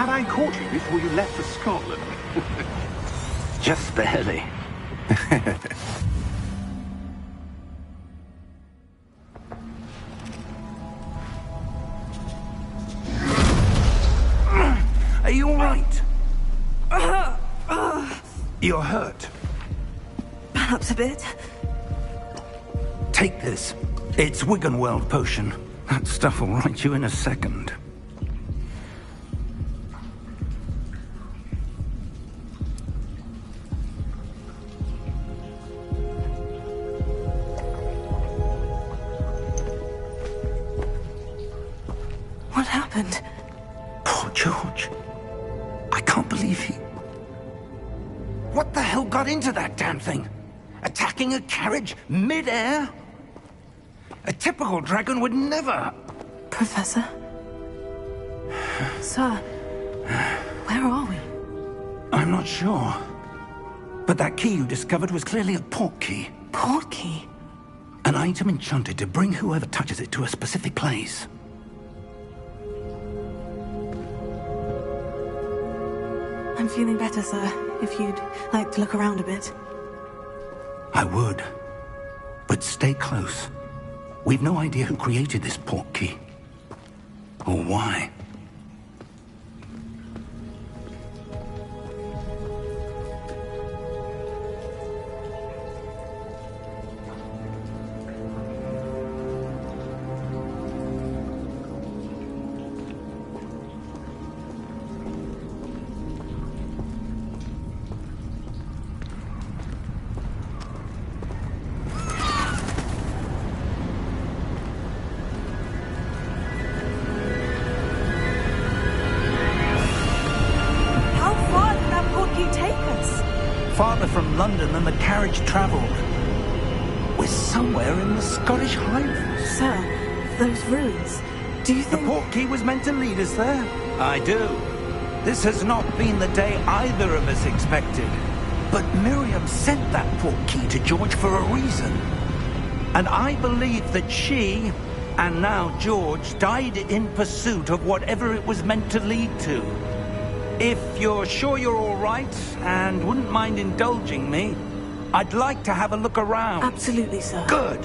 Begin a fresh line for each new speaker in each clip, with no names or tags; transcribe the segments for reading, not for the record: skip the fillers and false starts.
Had I caught you before you left for Scotland?
Just barely. Are you all right? You're hurt.
Perhaps a bit.
Take this. It's Wiggenweld potion. That stuff will right you in a second.
What happened?
Poor George. I can't believe he... What the hell got into that damn thing? Attacking a carriage mid-air? A typical dragon would never...
Professor? Sir, where are we?
I'm not sure. But that key you discovered was clearly a port key.
Port key?
An item enchanted to bring whoever touches it to a specific place.
I'm feeling better, sir. If you'd like to look around a bit.
I would. But stay close. We've no idea who created this port key. Or why. Farther from London than the carriage travelled. We're somewhere in the Scottish Highlands.
Sir, those ruins, do you think...
The port key was meant to lead us there? I do. This has not been the day either of us expected. But Miriam sent that port key to George for a reason. And I believe that she, and now George, died in pursuit of whatever it was meant to lead to. If you're sure you're all right, and wouldn't mind indulging me, I'd like to have a look around.
Absolutely, sir.
Good.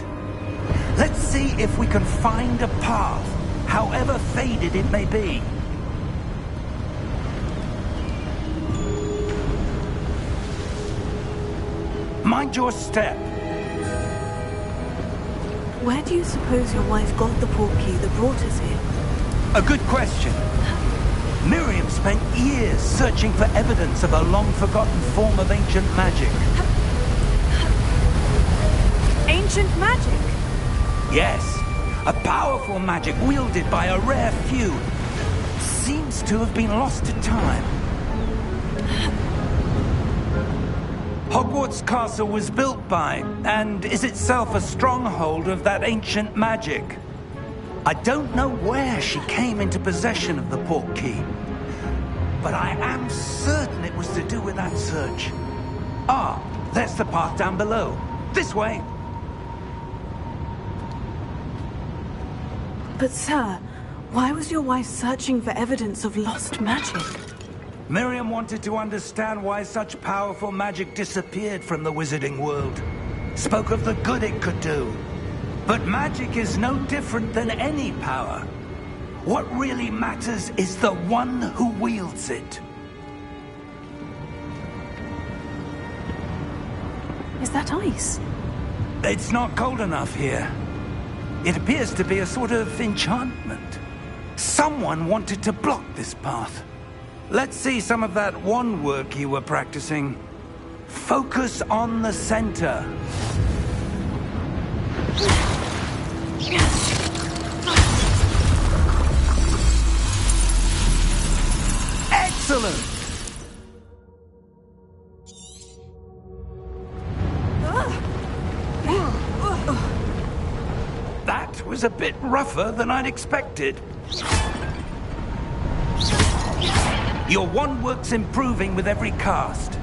Let's see if we can find a path, however faded it may be. Mind your step.
Where do you suppose your wife got the port key that brought us here?
A good question. Miriam spent years searching for evidence of a long-forgotten form of ancient magic.
Ancient magic?
Yes. A powerful magic wielded by a rare few. Seems to have been lost to time. Hogwarts Castle was built by, and is itself a stronghold of that ancient magic. I don't know where she came into possession of the port key, but I am certain it was to do with that search. Ah, there's the path down below. This way.
But sir, why was your wife searching for evidence of lost magic?
Miriam wanted to understand why such powerful magic disappeared from the wizarding world. Spoke of the good it could do. But magic is no different than any power. What really matters is the one who wields it.
Is that ice?
It's not cold enough here. It appears to be a sort of enchantment. Someone wanted to block this path. Let's see some of that wand work you were practicing. Focus on the center. Excellent! That was a bit rougher than I'd expected. Your wand work's improving with every cast.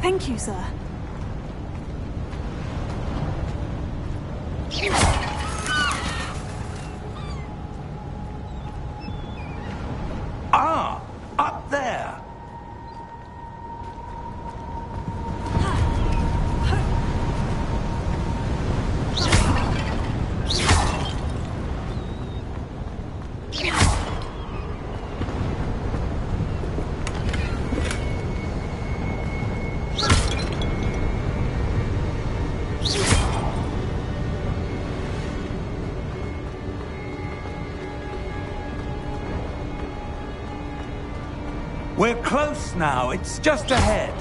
Thank you, sir.
Ah, up We're close now. It's just ahead.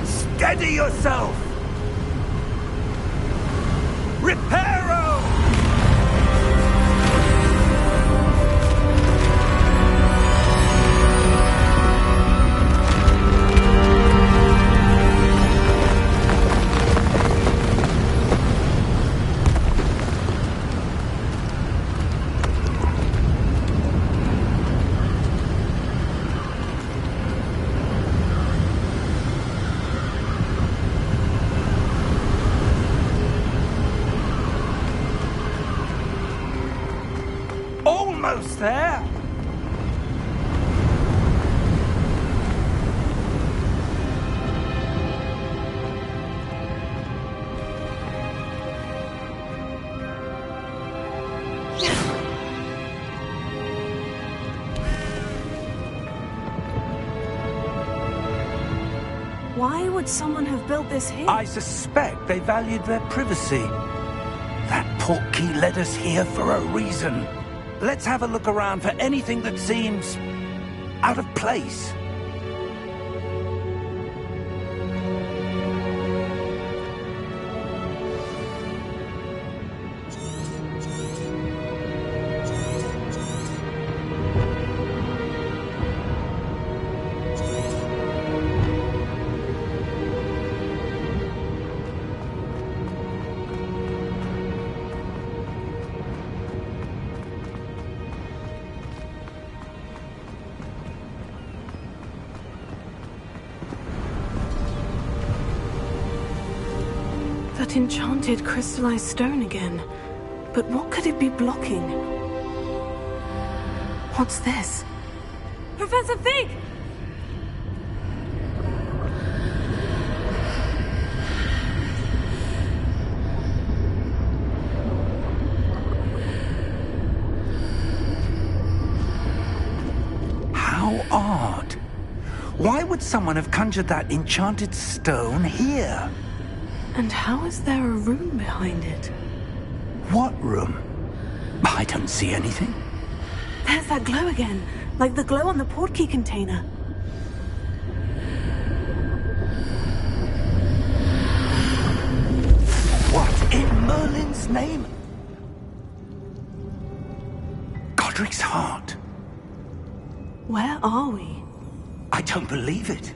Steady yourself! Reparo! Almost there!
Why would someone have built this here?
I suspect they valued their privacy. That portkey led us here for a reason. Let's have a look around for anything that seems out of place.
That enchanted crystallized stone again. But what could it be blocking? What's this? Professor Fig!
How odd. Why would someone have conjured that enchanted stone here?
And how is there a room behind it?
What room? I don't see anything.
There's that glow again, like the glow on the portkey container.
What in Merlin's name? Godric's heart.
Where are we?
I don't believe it.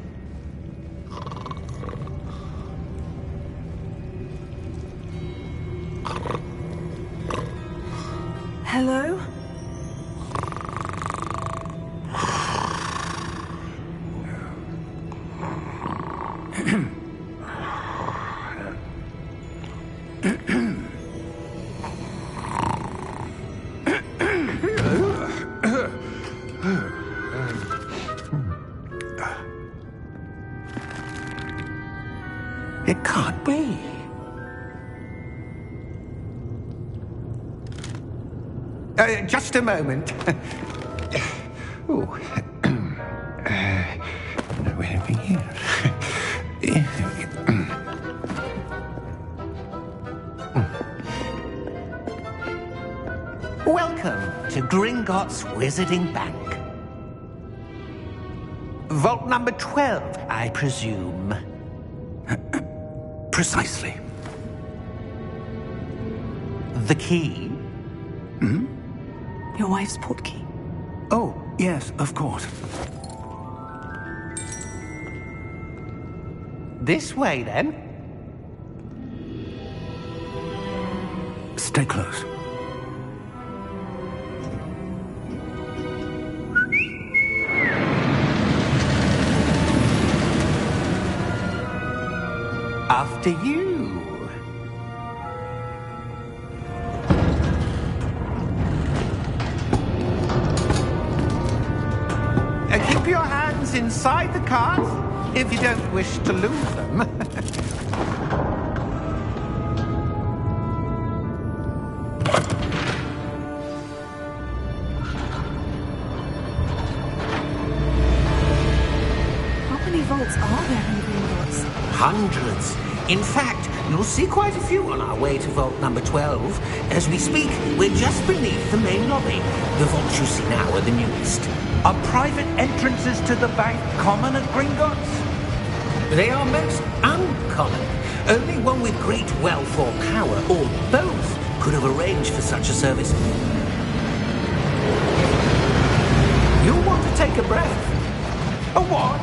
Hello?
It can't be.
Just a moment. Oh. No anything here.
Welcome to Gringotts Wizarding Bank. Vault number 12, I presume.
Precisely.
The key?
Your wife's portkey.
Oh, yes, of course.
This way, then.
Stay close.
After you. Keep your hands
those inside the cart, if you don't wish to lose them.
How many vaults are there in Gringotts?
Hundreds. In fact, you'll see quite a few on our way to vault number 12. As we speak, we're just beneath the main lobby. The vaults you see now are the newest.
Are private entrances to the bank common at Gringotts?
They are most uncommon. Only one with great wealth or power, or both, could have arranged for such a service.
You'll want to take a breath. A what?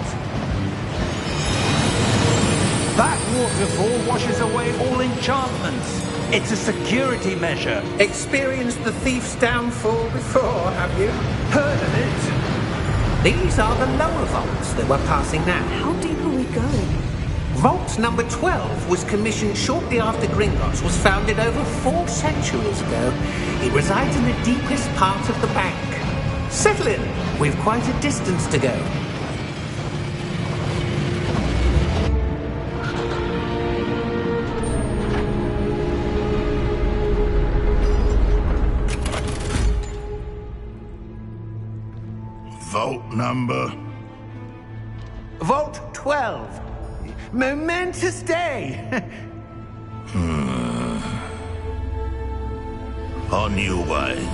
That waterfall washes away all enchantments. It's a security measure.
Experienced the thief's downfall before, have you?
Heard of it?
These are the lower vaults that we're passing now.
How deep are we going?
Vault number 12 was commissioned shortly after Gringotts was founded over 4 centuries ago. It resides in the deepest part of the bank. Settle in. We've quite a distance to go.
Vault number.
Vault 12. Momentous day.
On your way.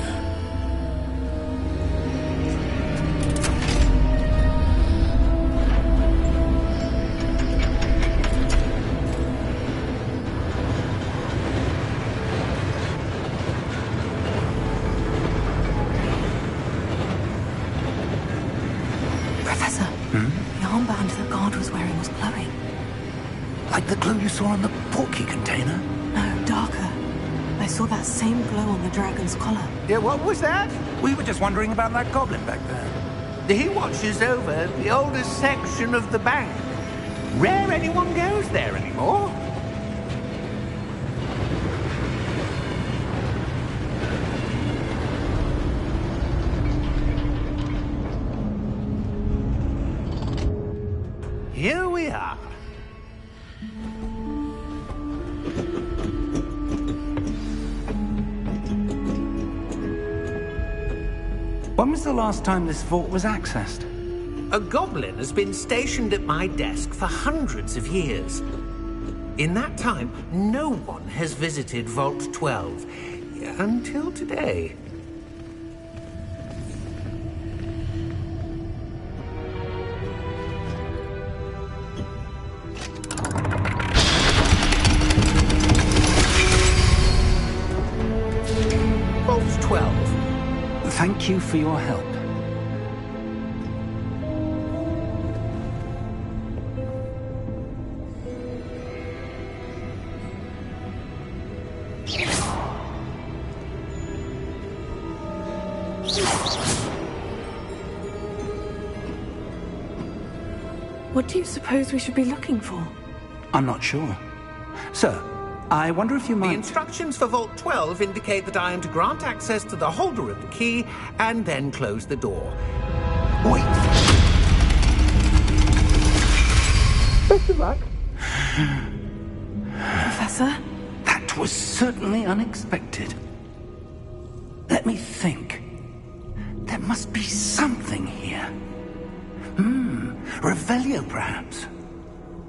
Professor, the armband the guard was wearing was glowing.
Like the glow you saw on the portkey container?
No, darker. I saw that same glow on the dragon's collar.
Yeah, what was that?
We were just wondering about that goblin back there.
He watches over the oldest section of the bank. Rare anyone goes there anymore. Here we are.
When was the last time this vault was accessed?
A goblin has been stationed at my desk for hundreds of years. In that time, no one has visited Vault 12. Until today. Vault 12.
Thank you for your help.
What do you suppose we should be looking for?
I'm not sure. Sir, I wonder if you
The
might...
instructions for Vault 12 indicate that I am to grant access to the holder of the key and then close the door.
Wait!
Best of luck.
Professor?
That was certainly unexpected. Let me think. There must be something here. Revelio, perhaps?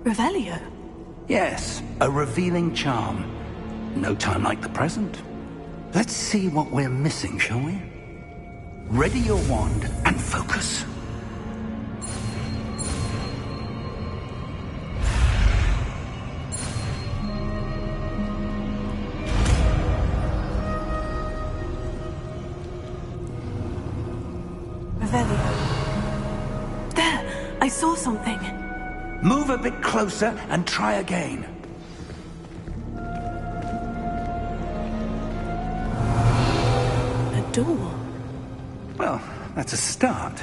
Revelio?
Yes, a revealing charm. No time like the present. Let's see what we're missing, shall we? Ready your wand and focus.
Revelio. There! I saw something.
Move a bit closer and try again.
A door.
Well, that's a start.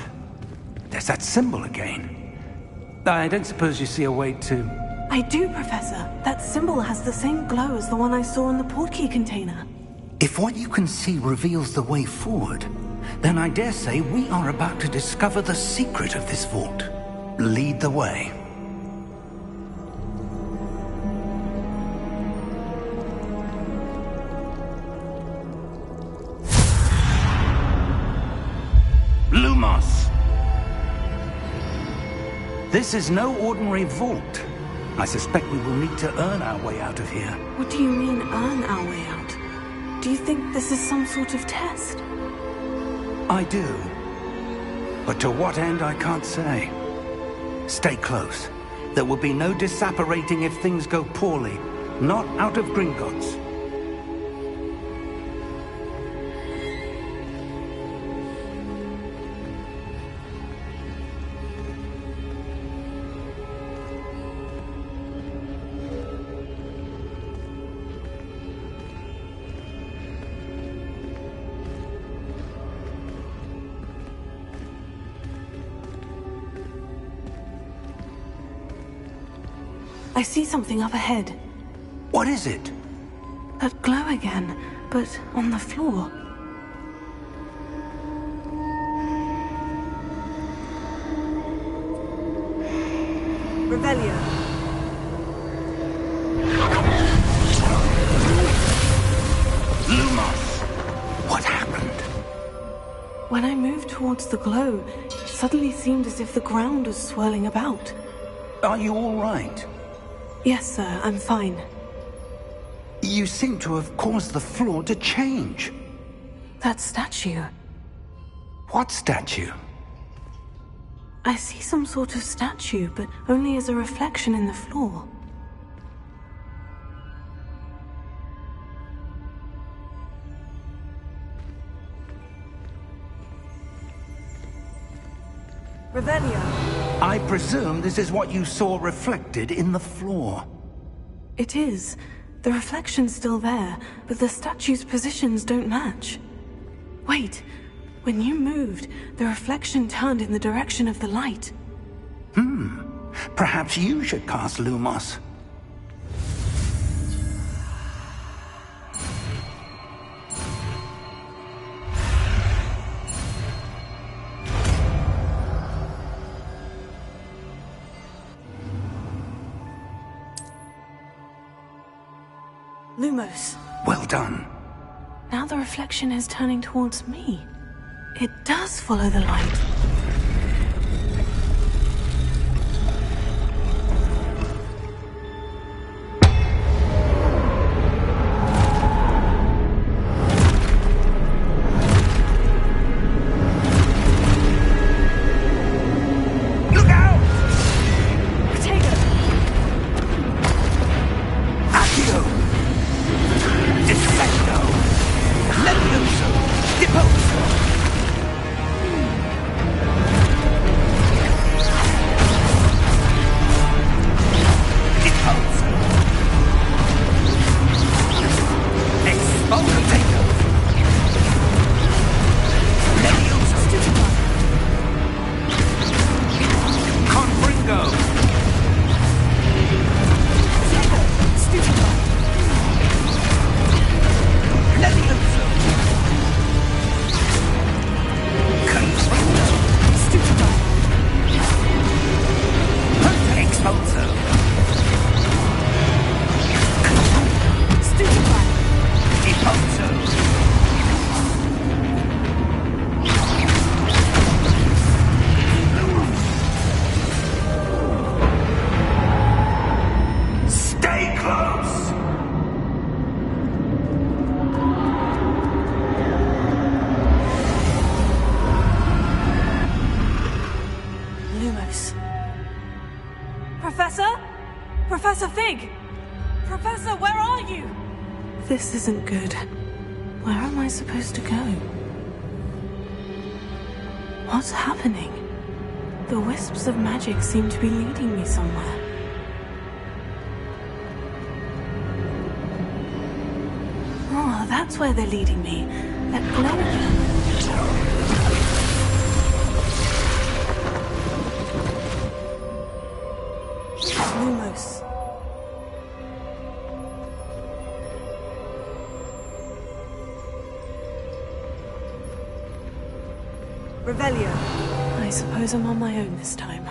There's that symbol again. I don't suppose you see a way to...
I do, Professor. That symbol has the same glow as the one I saw in the portkey container.
If what you can see reveals the way forward, then I dare say we are about to discover the secret of this vault. Lead the way. Lumos! This is no ordinary vault. I suspect we will need to earn our way out of here.
What do you mean, earn our way out? Do you think this is some sort of test?
I do. But to what end, I can't say. Stay close. There will be no disapparating if things go poorly. Not out of Gringotts.
I see something up ahead.
What is it?
That glow again, but on the floor. Revelio.
Lumos! What happened?
When I moved towards the glow, it suddenly seemed as if the ground was swirling about.
Are you all right?
Yes, sir, I'm fine.
You seem to have caused the floor to change.
That statue.
What statue?
I see some sort of statue, but only as a reflection in the floor. Revelio.
I presume this is what you saw reflected in the floor.
It is. The reflection's still there, but the statue's positions don't match. Wait. When you moved, the reflection turned in the direction of the light.
Perhaps you should cast Lumos.
Lumos.
Well done.
Now the reflection is turning towards me. It does follow the light.
Look out!
Protego!
Accio! Defecto! Levioso! Deposo! Deposo! Exfoliato! Levioso! Confringo! Levioso! Confringo! Punta Exposo! Deposo! Stay close!
Lumos. Professor? Professor Fig! Professor, where are you? This isn't good. Where am I supposed to go? What's happening? The wisps of magic seem to be leading me somewhere. Oh, that's where they're leading me. That glow again. Lumos. Revelio. I suppose I'm on my own this time.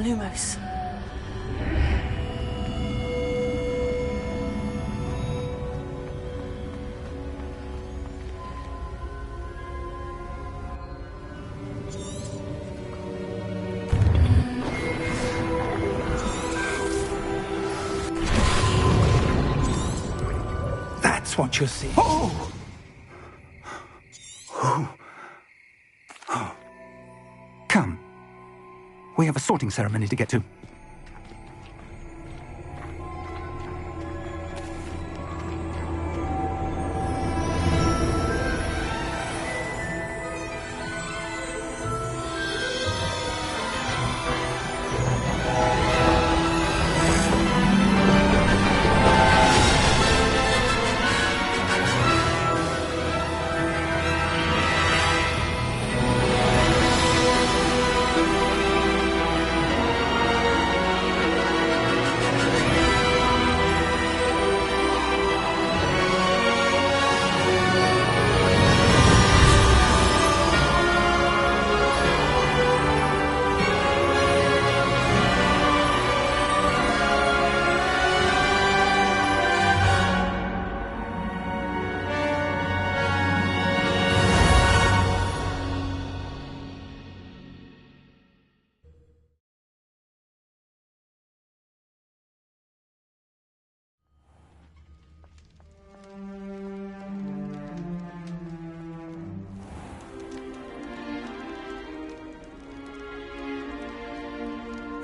Lumos.
That's what you're seeing. Come. We have a sorting ceremony to get to.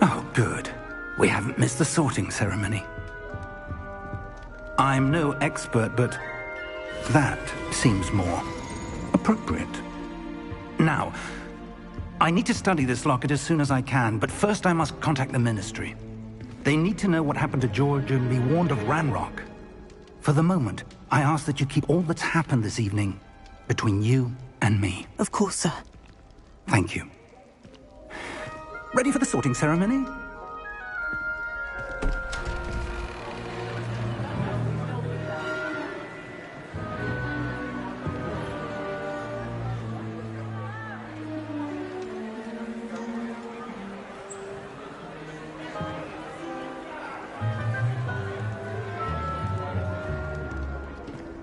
Oh, good. We haven't missed the sorting ceremony. I'm no expert, but that seems more appropriate. Now, I need to study this locket as soon as I can, but first I must contact the Ministry. They need to know what happened to George and be warned of Ranrock. For the moment, I ask that you keep all that's happened this evening between you and me.
Of course, sir.
Thank you. Ready for the sorting ceremony?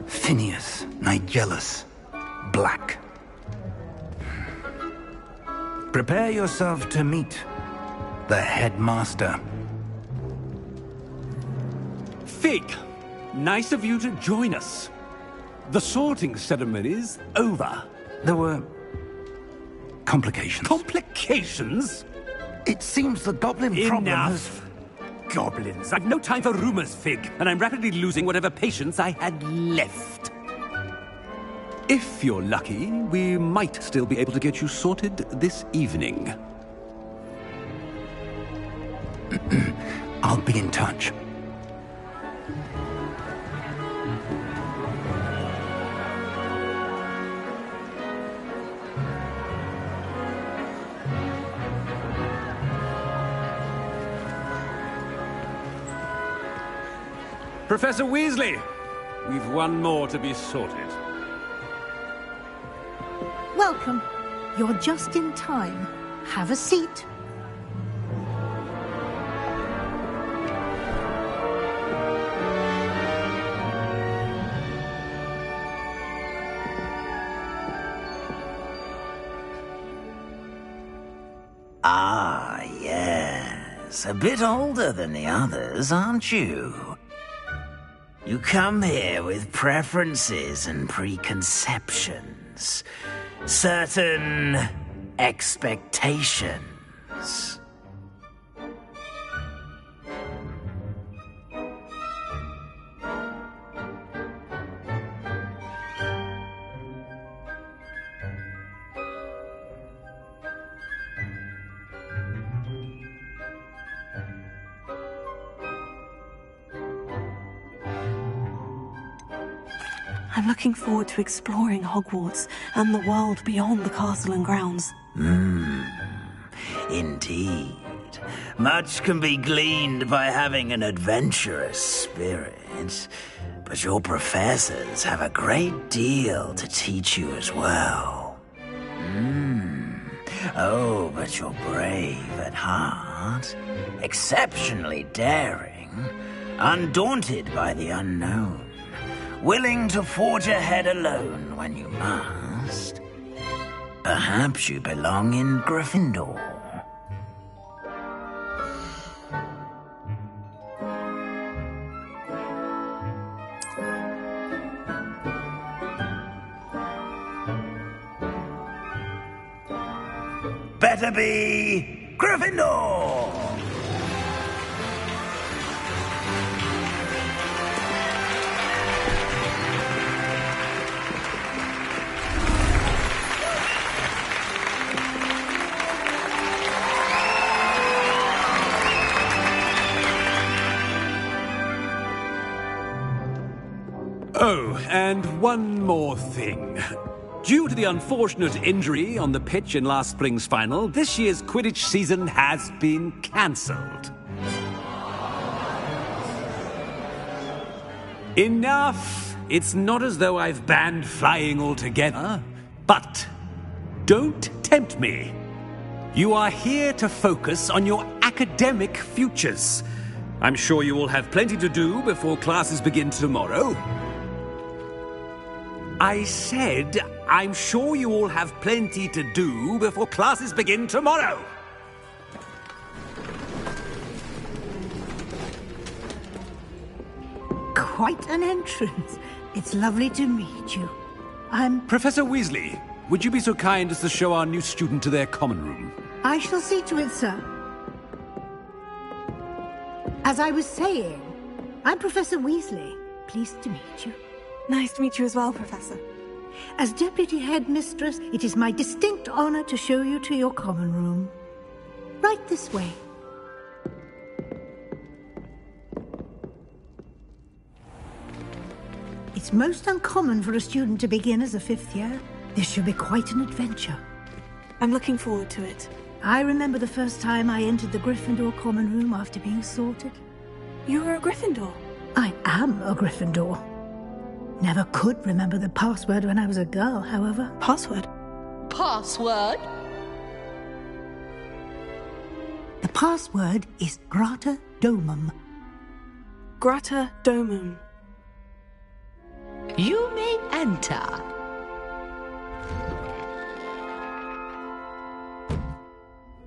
Phineas Nigellus Black. Prepare yourself to meet the headmaster.
Fig, nice of you to join us. The sorting ceremony's over.
There were complications.
Complications?
It seems the goblin problem has...
Enough. Goblins. I've no time for rumors, Fig, and I'm rapidly losing whatever patience I had left. If you're lucky, we might still be able to get you sorted this evening.
I'll be in touch.
Professor Weasley, we've one more to be sorted.
Welcome. You're just in time. Have a seat.
Ah, yes. A bit older than the others, aren't you? You come here with preferences and preconceptions. Certain expectations.
I'm looking forward to exploring Hogwarts and the world beyond the castle and grounds.
Indeed. Much can be gleaned by having an adventurous spirit, but your professors have a great deal to teach you as well. Oh, but you're brave at heart. smart, exceptionally daring, undaunted by the unknown, willing to forge ahead alone when you must. Perhaps you belong in Gryffindor. Better be Gryffindor!
Oh, and one more thing. Due to the unfortunate injury on the pitch in last spring's final, this year's Quidditch season has been cancelled. Enough! It's not as though I've banned flying altogether. But don't tempt me. You are here to focus on your academic futures. I'm sure you will have plenty to do before classes begin tomorrow. I said, I'm sure you all have plenty to do before classes begin tomorrow.
Quite an entrance. It's lovely to meet you. I'm...
Professor Weasley, would you be so kind as to show our new student to their common room?
I shall see to it, sir. As I was saying, I'm Professor Weasley. Pleased to meet you.
Nice to meet you as well, Professor.
As Deputy Headmistress, it is my distinct honor to show you to your common room. Right this way. It's most uncommon for a student to begin as a fifth year. This should be quite an adventure.
I'm looking forward to it.
I remember the first time I entered the Gryffindor common room after being sorted.
You were a Gryffindor?
I am a Gryffindor. Never could remember the password when I was a girl, however.
Password?
Password?
The password is Grata Domum.
Grata Domum.
You may enter.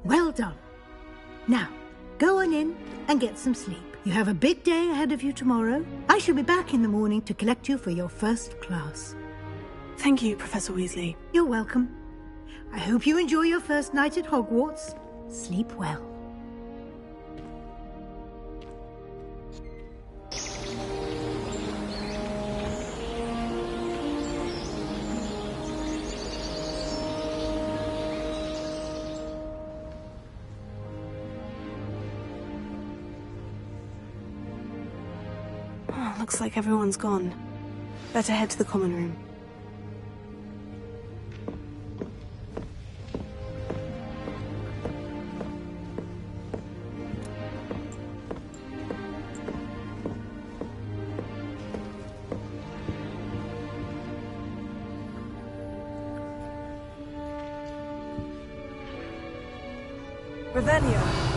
Well done. Now, go on in and get some sleep. You have a big day ahead of you tomorrow. I shall be back in the morning to collect you for your first class.
Thank you, Professor Weasley.
You're welcome. I hope you enjoy your first night at Hogwarts. Sleep well.
Looks like everyone's gone. Better head to the common room. Revelio.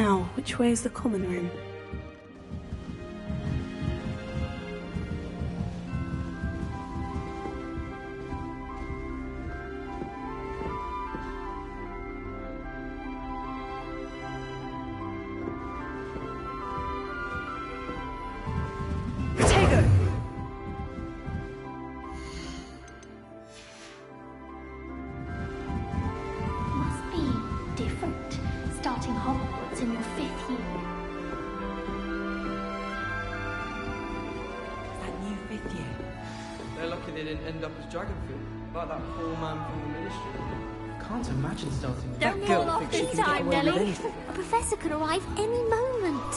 Now, which way is the common room?
Must be different, starting Hogwarts in your 5th year.
That new 5th year. They're lucky they didn't end up as Dragonfield, like that poor man from the Ministry. Can't imagine starting with
Don't
that girl
roll off
thinks she
this
can get
time,
away with
Nelly.
anything.
A professor could arrive any moment.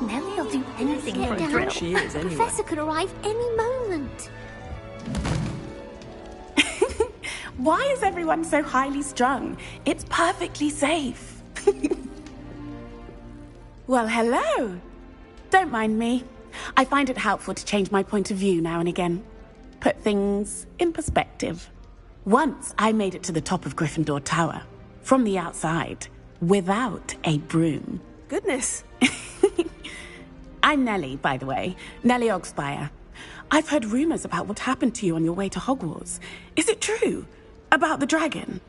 Nelly'll do anything to get out.
She is,
A
anyway.
professor could arrive any moment.
Why is everyone so highly strung? It's perfectly safe. Well, hello. Don't mind me. I find it helpful to change my point of view now and again. Put things in perspective. Once I made it to the top of Gryffindor Tower, from the outside, without a broom.
Goodness.
I'm Nellie, by the way. Nellie Ogspire. I've heard rumors about what happened to you on your way to Hogwarts. Is it true? About the dragon?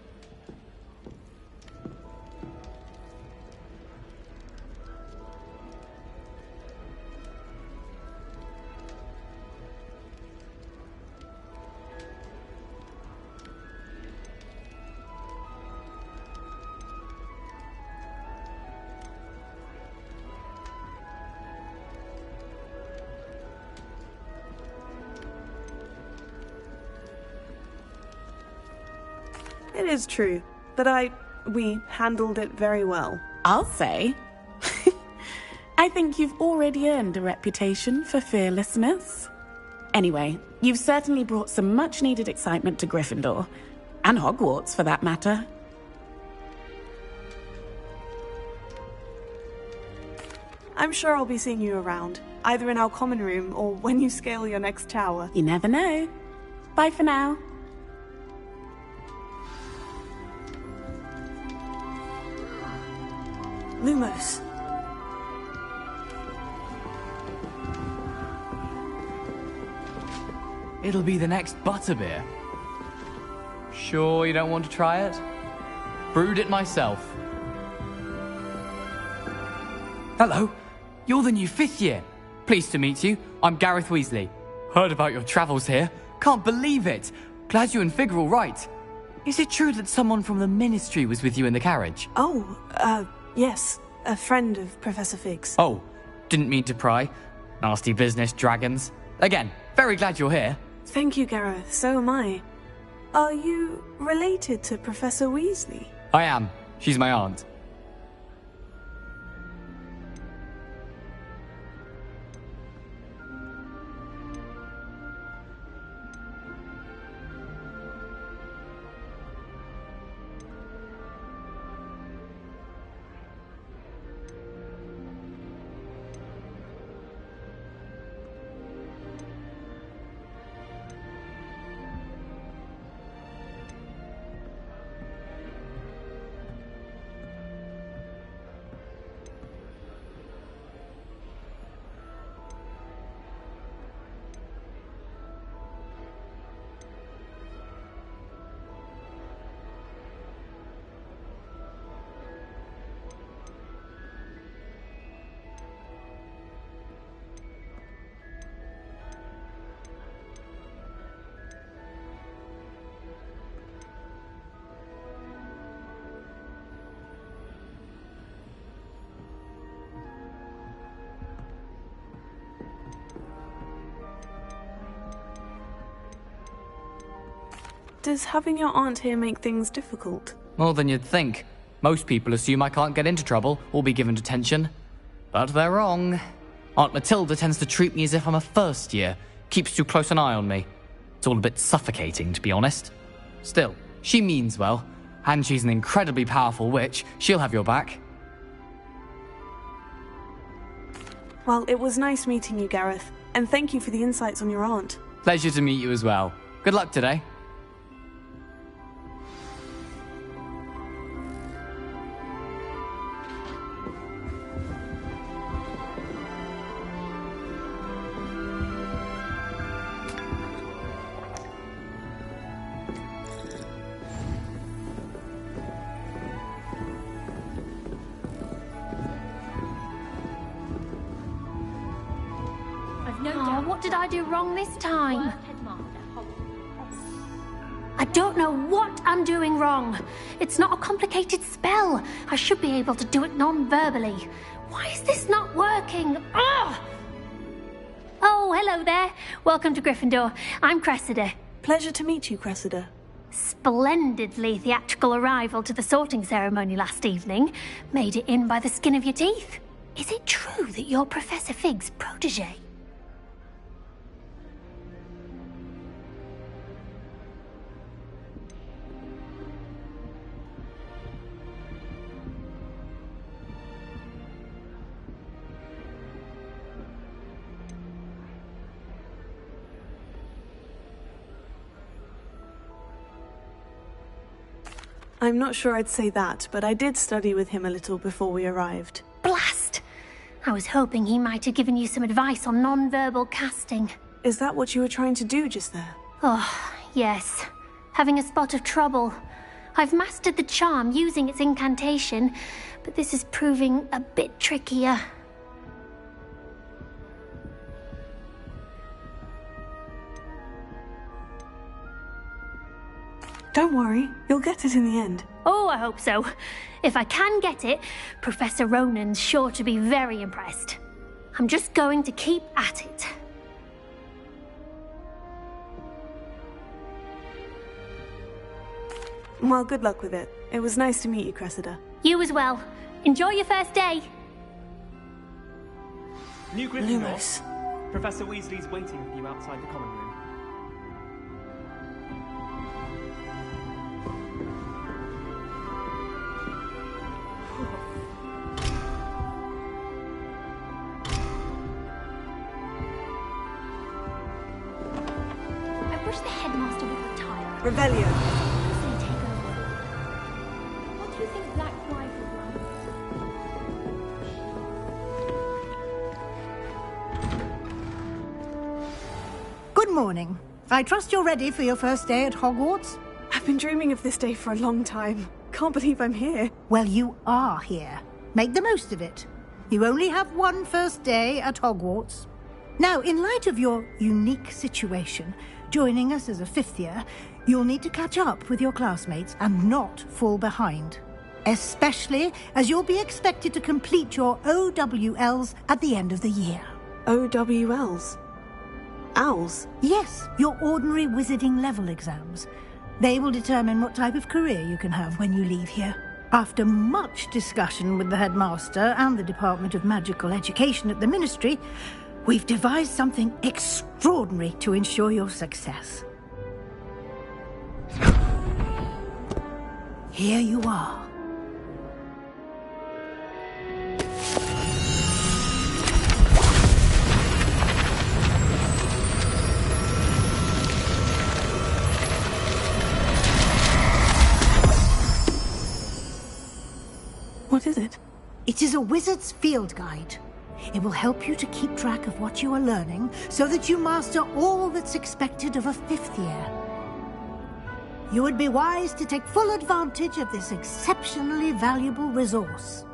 It is true that we handled it very well.
I'll say. I think you've already earned a reputation for fearlessness. Anyway, you've certainly brought some much-needed excitement to Gryffindor. And Hogwarts, for that matter.
I'm sure I'll be seeing you around, either in our common room or when you scale your next tower.
You never know. Bye for now.
Lumos.
It'll be the next butterbeer. Sure you don't want to try it? Brewed it myself. Hello, you're the new 5th year. Pleased to meet you. I'm Gareth Weasley. Heard about your travels here. Can't believe it. Glad you and Fig are all right. Is it true that someone from the Ministry was with you in the carriage?
Oh, yes. A friend of Professor Fig's.
Oh, didn't mean to pry. Nasty business, dragons. Again, very glad you're here.
Thank you, Gareth. So am I. Are you related to Professor Weasley?
I am. She's my aunt.
Does having your aunt here make things difficult?
More than you'd think. Most people assume I can't get into trouble or be given detention. But they're wrong. Aunt Matilda tends to treat me as if I'm a first year, keeps too close an eye on me. It's all a bit suffocating, to be honest. Still, she means well, and she's an incredibly powerful witch. She'll have your back.
Well, it was nice meeting you, Gareth, and thank you for the insights on your aunt.
Pleasure to meet you as well. Good luck today.
What did I do wrong this time? I don't know what I'm doing wrong. It's not a complicated spell. I should be able to do it non-verbally. Why is this not working? Ugh! Oh, hello there. Welcome to Gryffindor. I'm Cressida.
Pleasure to meet you, Cressida.
Splendidly theatrical arrival to the sorting ceremony last evening. Made it in by the skin of your teeth. Is it true that you're Professor Fig's protege?
I'm not sure I'd say that, but I did study with him a little before we arrived.
Blast! I was hoping he might have given you some advice on non-verbal casting.
Is that what you were trying to do just there?
Oh, yes. Having a spot of trouble. I've mastered the charm using its incantation, but this is proving a bit trickier.
Don't worry, you'll get it in the end.
Oh, I hope so. If I can get it, Professor Ronan's sure to be very impressed. I'm just going to keep at it.
Well, good luck with it. It was nice to meet you, Cressida.
You as well. Enjoy your first day.
New Gryffindor.
Lumos.
Professor Weasley's waiting for you outside the common room.
I wish the headmaster would retire.
Revelio.
What do you think Black Rifle was?
Good morning. I trust you're ready for your first day at Hogwarts?
I've been dreaming of this day for a long time. Can't believe I'm here.
Well, you are here. Make the most of it. You only have one first day at Hogwarts. Now, in light of your unique situation, joining us as a fifth year, you'll need to catch up with your classmates and not fall behind. Especially as you'll be expected to complete your OWLs at the end of the year.
OWLs? Owls?
Yes, your ordinary wizarding level exams. They will determine what type of career you can have when you leave here. After much discussion with the headmaster and the Department of Magical Education at the Ministry, we've devised something extraordinary to ensure your success. Here you are.
What is it?
It is a wizard's field guide. It will help you to keep track of what you are learning so that you master all that's expected of a fifth year. You would be wise to take full advantage of this exceptionally valuable resource.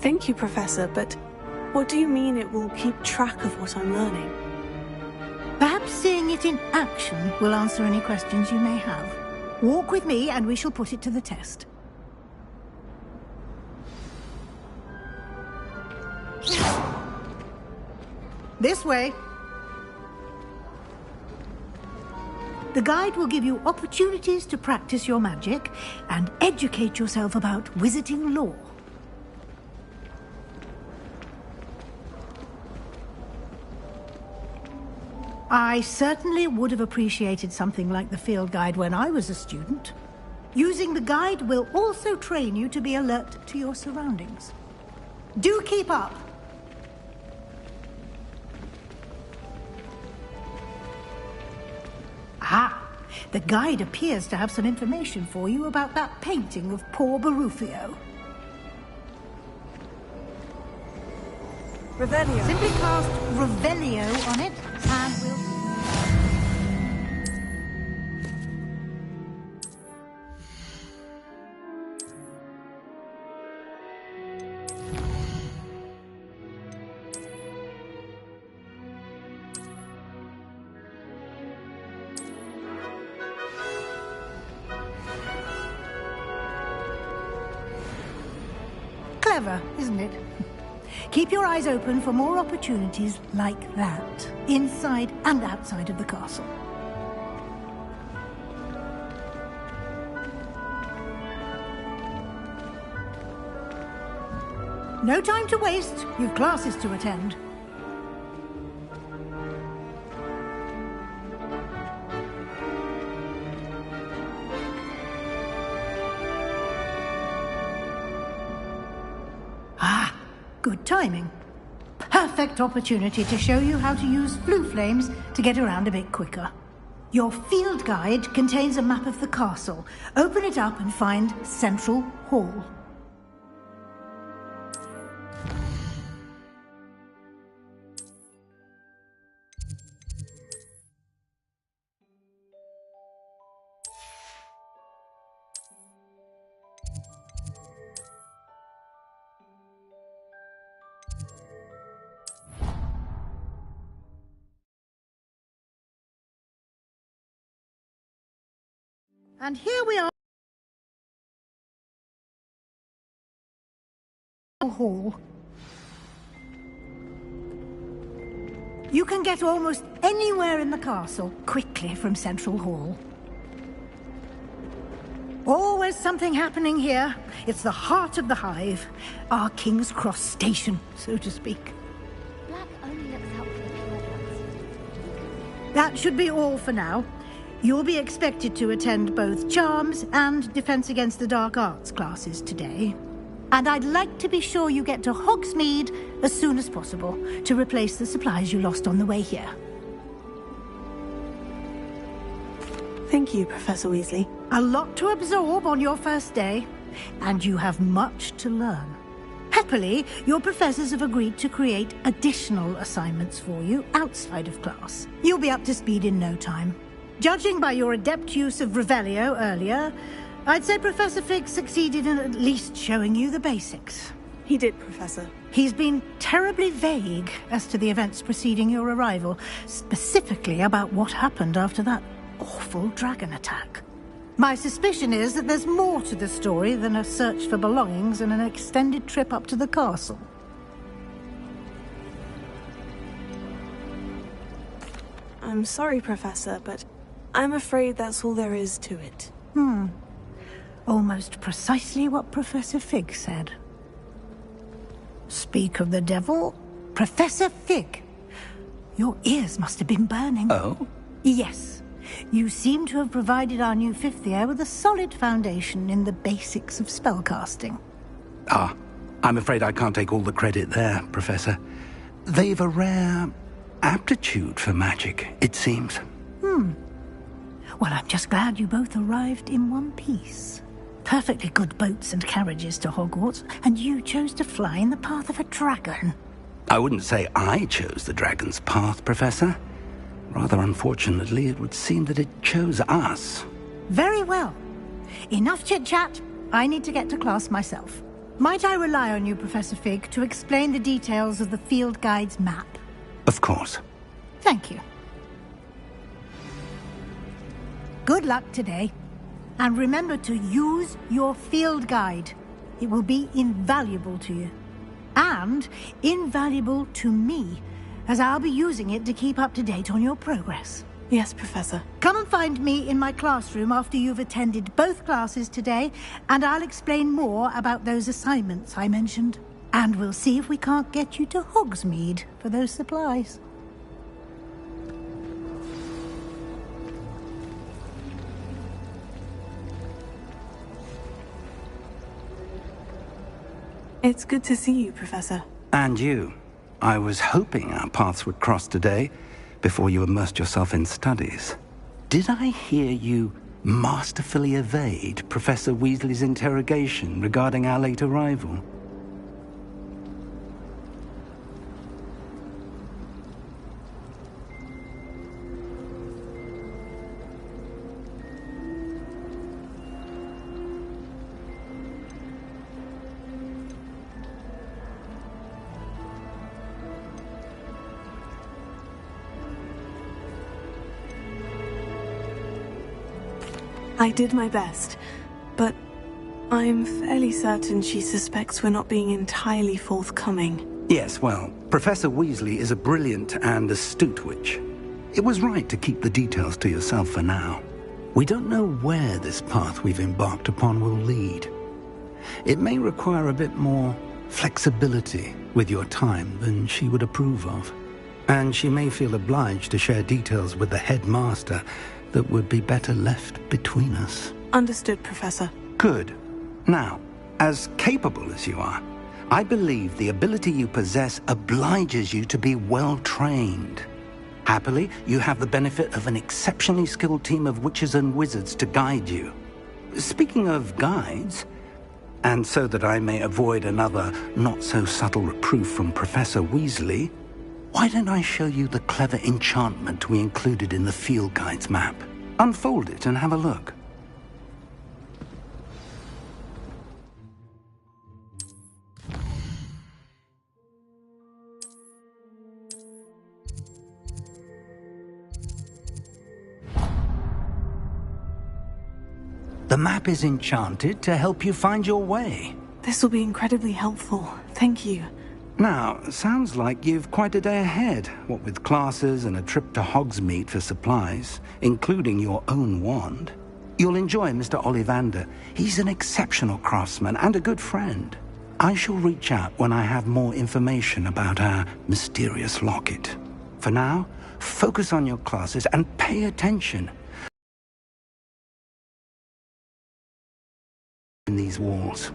Thank you, Professor, but what do you mean it will keep track of what I'm learning?
Perhaps seeing it in action will answer any questions you may have. Walk with me and we shall put it to the test. This way. The guide will give you opportunities to practice your magic and educate yourself about wizarding lore. I certainly would have appreciated something like the field guide when I was a student. Using the guide will also train you to be alert to your surroundings. Do keep up! The guide appears to have some information for you about that painting of poor Barufio.
Revelio.
Simply cast Revelio on it, and we'll... Clever, isn't it? Keep your eyes open for more opportunities like that, inside and outside of the castle. No time to waste. You've classes to attend. Good timing. Perfect opportunity to show you how to use flue flames to get around a bit quicker. Your field guide contains a map of the castle. Open it up and find Central Hall. And here we are. Hall. You can get almost anywhere in the castle quickly from Central Hall. Always something happening here. It's the heart of the hive. Our King's Cross station, so to speak.
Black only looks out for the pure ones.
That should be all for now. You'll be expected to attend both Charms and Defense Against the Dark Arts classes today. And I'd like to be sure you get to Hogsmeade as soon as possible to replace the supplies you lost on the way here.
Thank you, Professor Weasley.
A lot to absorb on your first day, and you have much to learn. Happily, your professors have agreed to create additional assignments for you outside of class. You'll be up to speed in no time. Judging by your adept use of Revelio earlier, I'd say Professor Fig succeeded in at least showing you the basics.
He did, Professor.
He's been terribly vague as to the events preceding your arrival, specifically about what happened after that awful dragon attack. My suspicion is that there's more to the story than a search for belongings and an extended trip up to the castle.
I'm sorry, Professor, but I'm afraid that's all there is to it.
Almost precisely what Professor Fig said. Speak of the devil, Professor Fig. Your ears must have been burning.
Oh?
Yes. You seem to have provided our new fifth year with a solid foundation in the basics of spellcasting.
Ah, I'm afraid I can't take all the credit there, Professor. They've a rare aptitude for magic, it seems.
Well, I'm just glad you both arrived in one piece. Perfectly good boats and carriages to Hogwarts, and you chose to fly in the path of a dragon.
I wouldn't say I chose the dragon's path, Professor. Rather unfortunately, it would seem that it chose us.
Very well. Enough chit-chat. I need to get to class myself. Might I rely on you, Professor Fig, to explain the details of the field guide's map?
Of course.
Thank you. Good luck today. And remember to use your field guide. It will be invaluable to you. And invaluable to me, as I'll be using it to keep up to date on your progress.
Yes, Professor.
Come and find me in my classroom after you've attended both classes today, and I'll explain more about those assignments I mentioned. And we'll see if we can't get you to Hogsmeade for those supplies.
It's good to see you, Professor.
And you. I was hoping our paths would cross today, before you immersed yourself in studies. Did I hear you masterfully evade Professor Weasley's interrogation regarding our late arrival?
I did my best, but I'm fairly certain she suspects we're not being entirely forthcoming.
Yes, well, Professor Weasley is a brilliant and astute witch. It was right to keep the details to yourself for now. We don't know where this path we've embarked upon will lead. It may require a bit more flexibility with your time than she would approve of. And she may feel obliged to share details with the headmaster that would be better left between us.
Understood, Professor.
Good. Now, as capable as you are, I believe the ability you possess obliges you to be well-trained. Happily, you have the benefit of an exceptionally skilled team of witches and wizards to guide you. Speaking of guides, and so that I may avoid another not-so-subtle reproof from Professor Weasley, why don't I show you the clever enchantment we included in the field guide's map? Unfold it and have a look. The map is enchanted to help you find your way.
This will be incredibly helpful. Thank you.
Now, sounds like you've quite a day ahead, what with classes and a trip to Hogsmeade for supplies, including your own wand. You'll enjoy Mr. Ollivander. He's an exceptional craftsman and a good friend. I shall reach out when I have more information about our mysterious locket. For now, focus on your classes and pay attention. In these walls.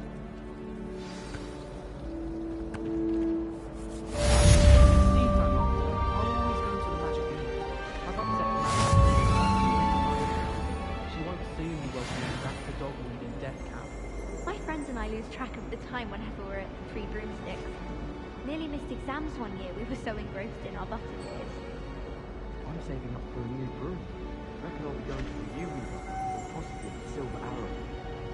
Track of the time whenever we're at the Three Broomsticks. Nearly missed exams one year, we were so engrossed in our butter years.
I'm saving up for a new broom. Reckon I'll be going to the Uni or possibly the Silver Arrow.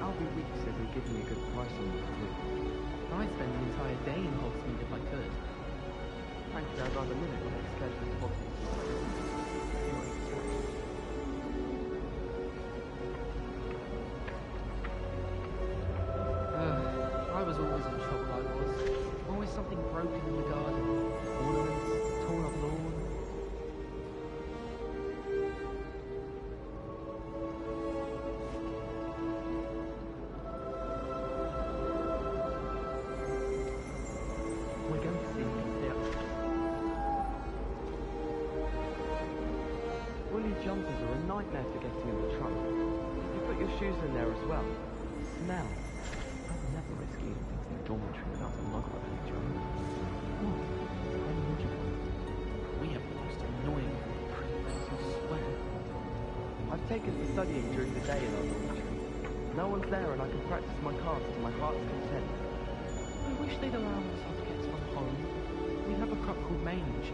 Albie Weeks says he'll give me a good price on the broom. I'd spend the entire day in Hogsmeade if I could. Frankly, I'd rather limit my excursion to Hogsmeade. I was always in trouble, I was. Always something broken in the garden. Ornaments, torn up lawn. We're going to see Mr. Woolly jumpers are a nightmare for getting in the trunk. You put your shoes in there as well. Smell. I'd never risk leaving things in the dormitory without a mug or a job. What? When would you? We have the most annoying pretty sweat. I've taken to studying during the day in our dormitory. No one's there and I can practice my cards to my heart's content. I wish they'd allow us subjects from home. We have a crop called Mange.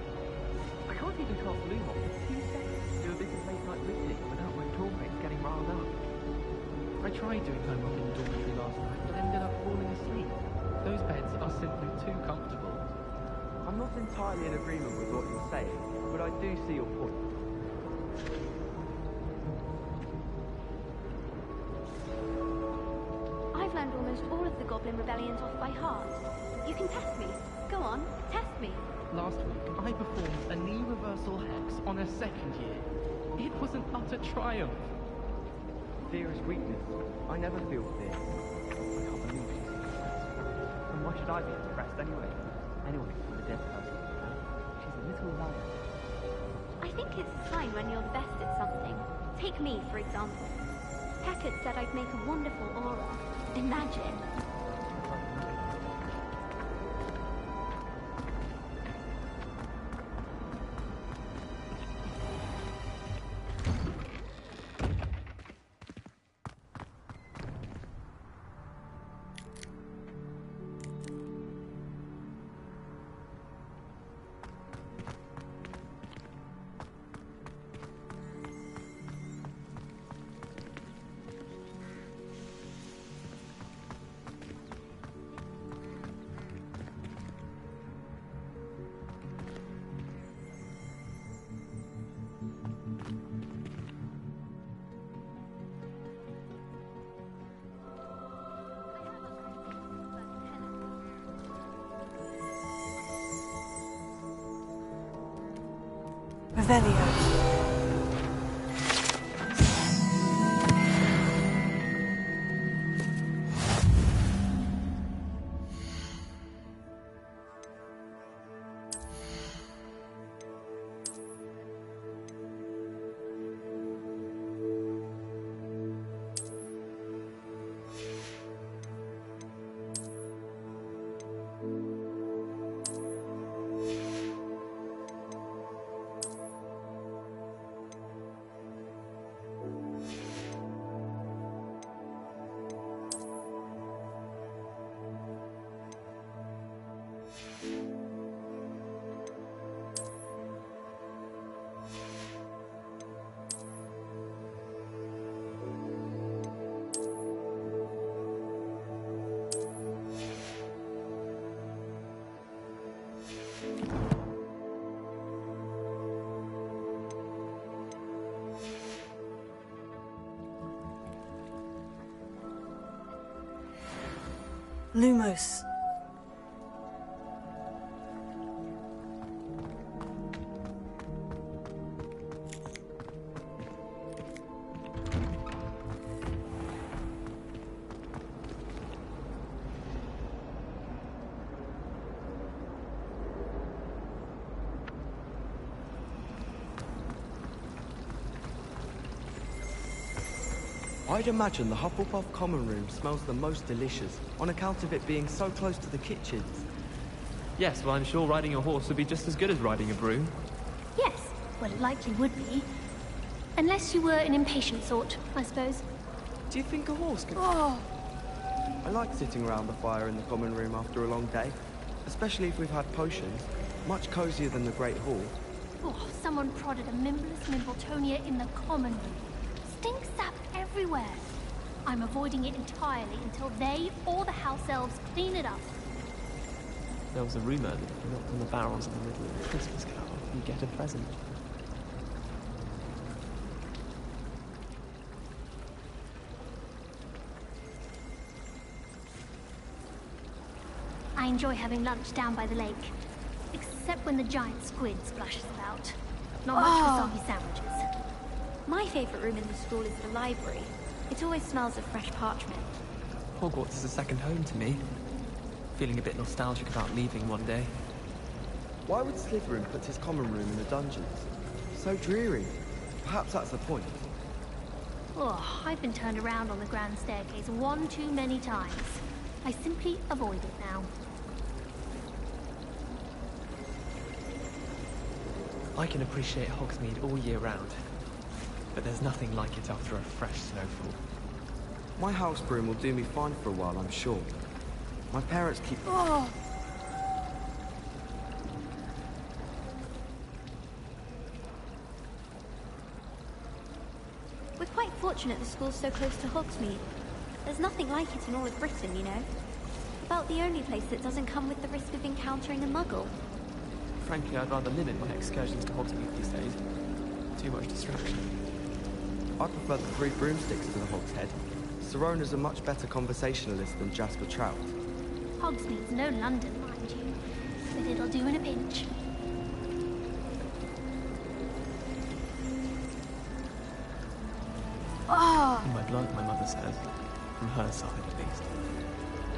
I can't even cast Lumos for 2 seconds to do a bit of late-night reading without my drawmates getting riled up. I tried doing homework in the dormitory last night, but ended up falling asleep. Those beds are simply too comfortable. I'm not entirely in agreement with what you're saying, but I do see your point.
I've learned almost all of the Goblin Rebellions off by heart. You can test me. Go on, test me.
Last week, I performed a knee reversal hex on a second year. It was an utter triumph. Fear is weakness. I never feel fear. I can't believe she's depressed. And why should I be depressed anyway? Anyway, I'm a dead person. She's a little liar.
I think it's a sign when you're the best at something. Take me, for example. Packard said I'd make a wonderful aura. Imagine.
Revelio. Lumos.
I'd imagine the Hufflepuff common room smells the most delicious, on account of it being so close to the kitchens.
Yes, well, I'm sure riding a horse would be just as good as riding a broom.
Yes, well, it likely would be. Unless you were an impatient sort, I suppose.
Do you think a horse could...
Oh.
I like sitting around the fire in the common room after a long day, especially if we've had potions. Much cozier than the Great Hall.
Oh, someone prodded a Mimbless Mimbletonia in the common room. Stink sap everywhere. I'm avoiding it entirely until they or the house elves clean it up.
There was a rumor that if you knocked on the barrels in the middle of the Christmas carol, you get a present.
I enjoy having lunch down by the lake. Except when the giant squid splashes about. Not much for soggy sandwiches.
My favourite room in the school is the library. It always smells of fresh parchment.
Hogwarts is a second home to me. Feeling a bit nostalgic about leaving one day.
Why would Slytherin put his common room in the dungeons? So dreary. Perhaps that's the point.
Oh, I've been turned around on the grand staircase one too many times. I simply avoid it now.
I can appreciate Hogsmeade all year round. But there's nothing like it after a fresh snowfall.
My house broom will do me fine for a while, I'm sure. My parents keep...
Oh!
We're quite fortunate the school's so close to Hogsmeade. There's nothing like it in all of Britain, you know. About the only place that doesn't come with the risk of encountering a muggle.
Frankly, I'd rather limit my excursions to Hogsmeade these days. Too much distraction.
I prefer the Three Broomsticks to the Hogshead. Sirona's a much better conversationalist than Jasper Trout.
Hogsmeade's no London, mind you. But it'll do in a pinch.
Oh!
In my blood, my mother says. From her side, at least.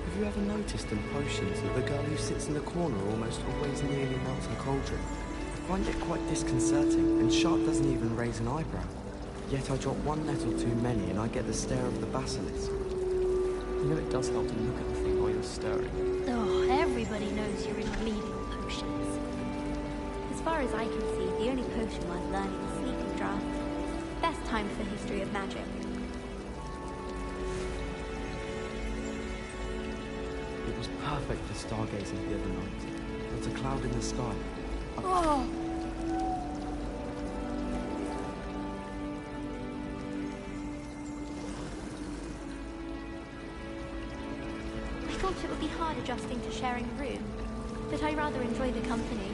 Have you ever noticed in potions that the girl who sits in the corner almost always nearly melts a cauldron? I find it quite disconcerting, and Sharp doesn't even raise an eyebrow. Yet I drop one nettle too many and I get the stare of the basilisk.
You know it does help to look at the thing while you're stirring.
Oh, everybody knows you're in remedial potions.
As far as I can see, the only potion worth learning is Sleeping Draught. Best time for history of magic.
It was perfect for stargazing the other night. Not a cloud in the sky.
Oh!
I thought it would be hard adjusting to sharing a room, but I rather enjoy the company.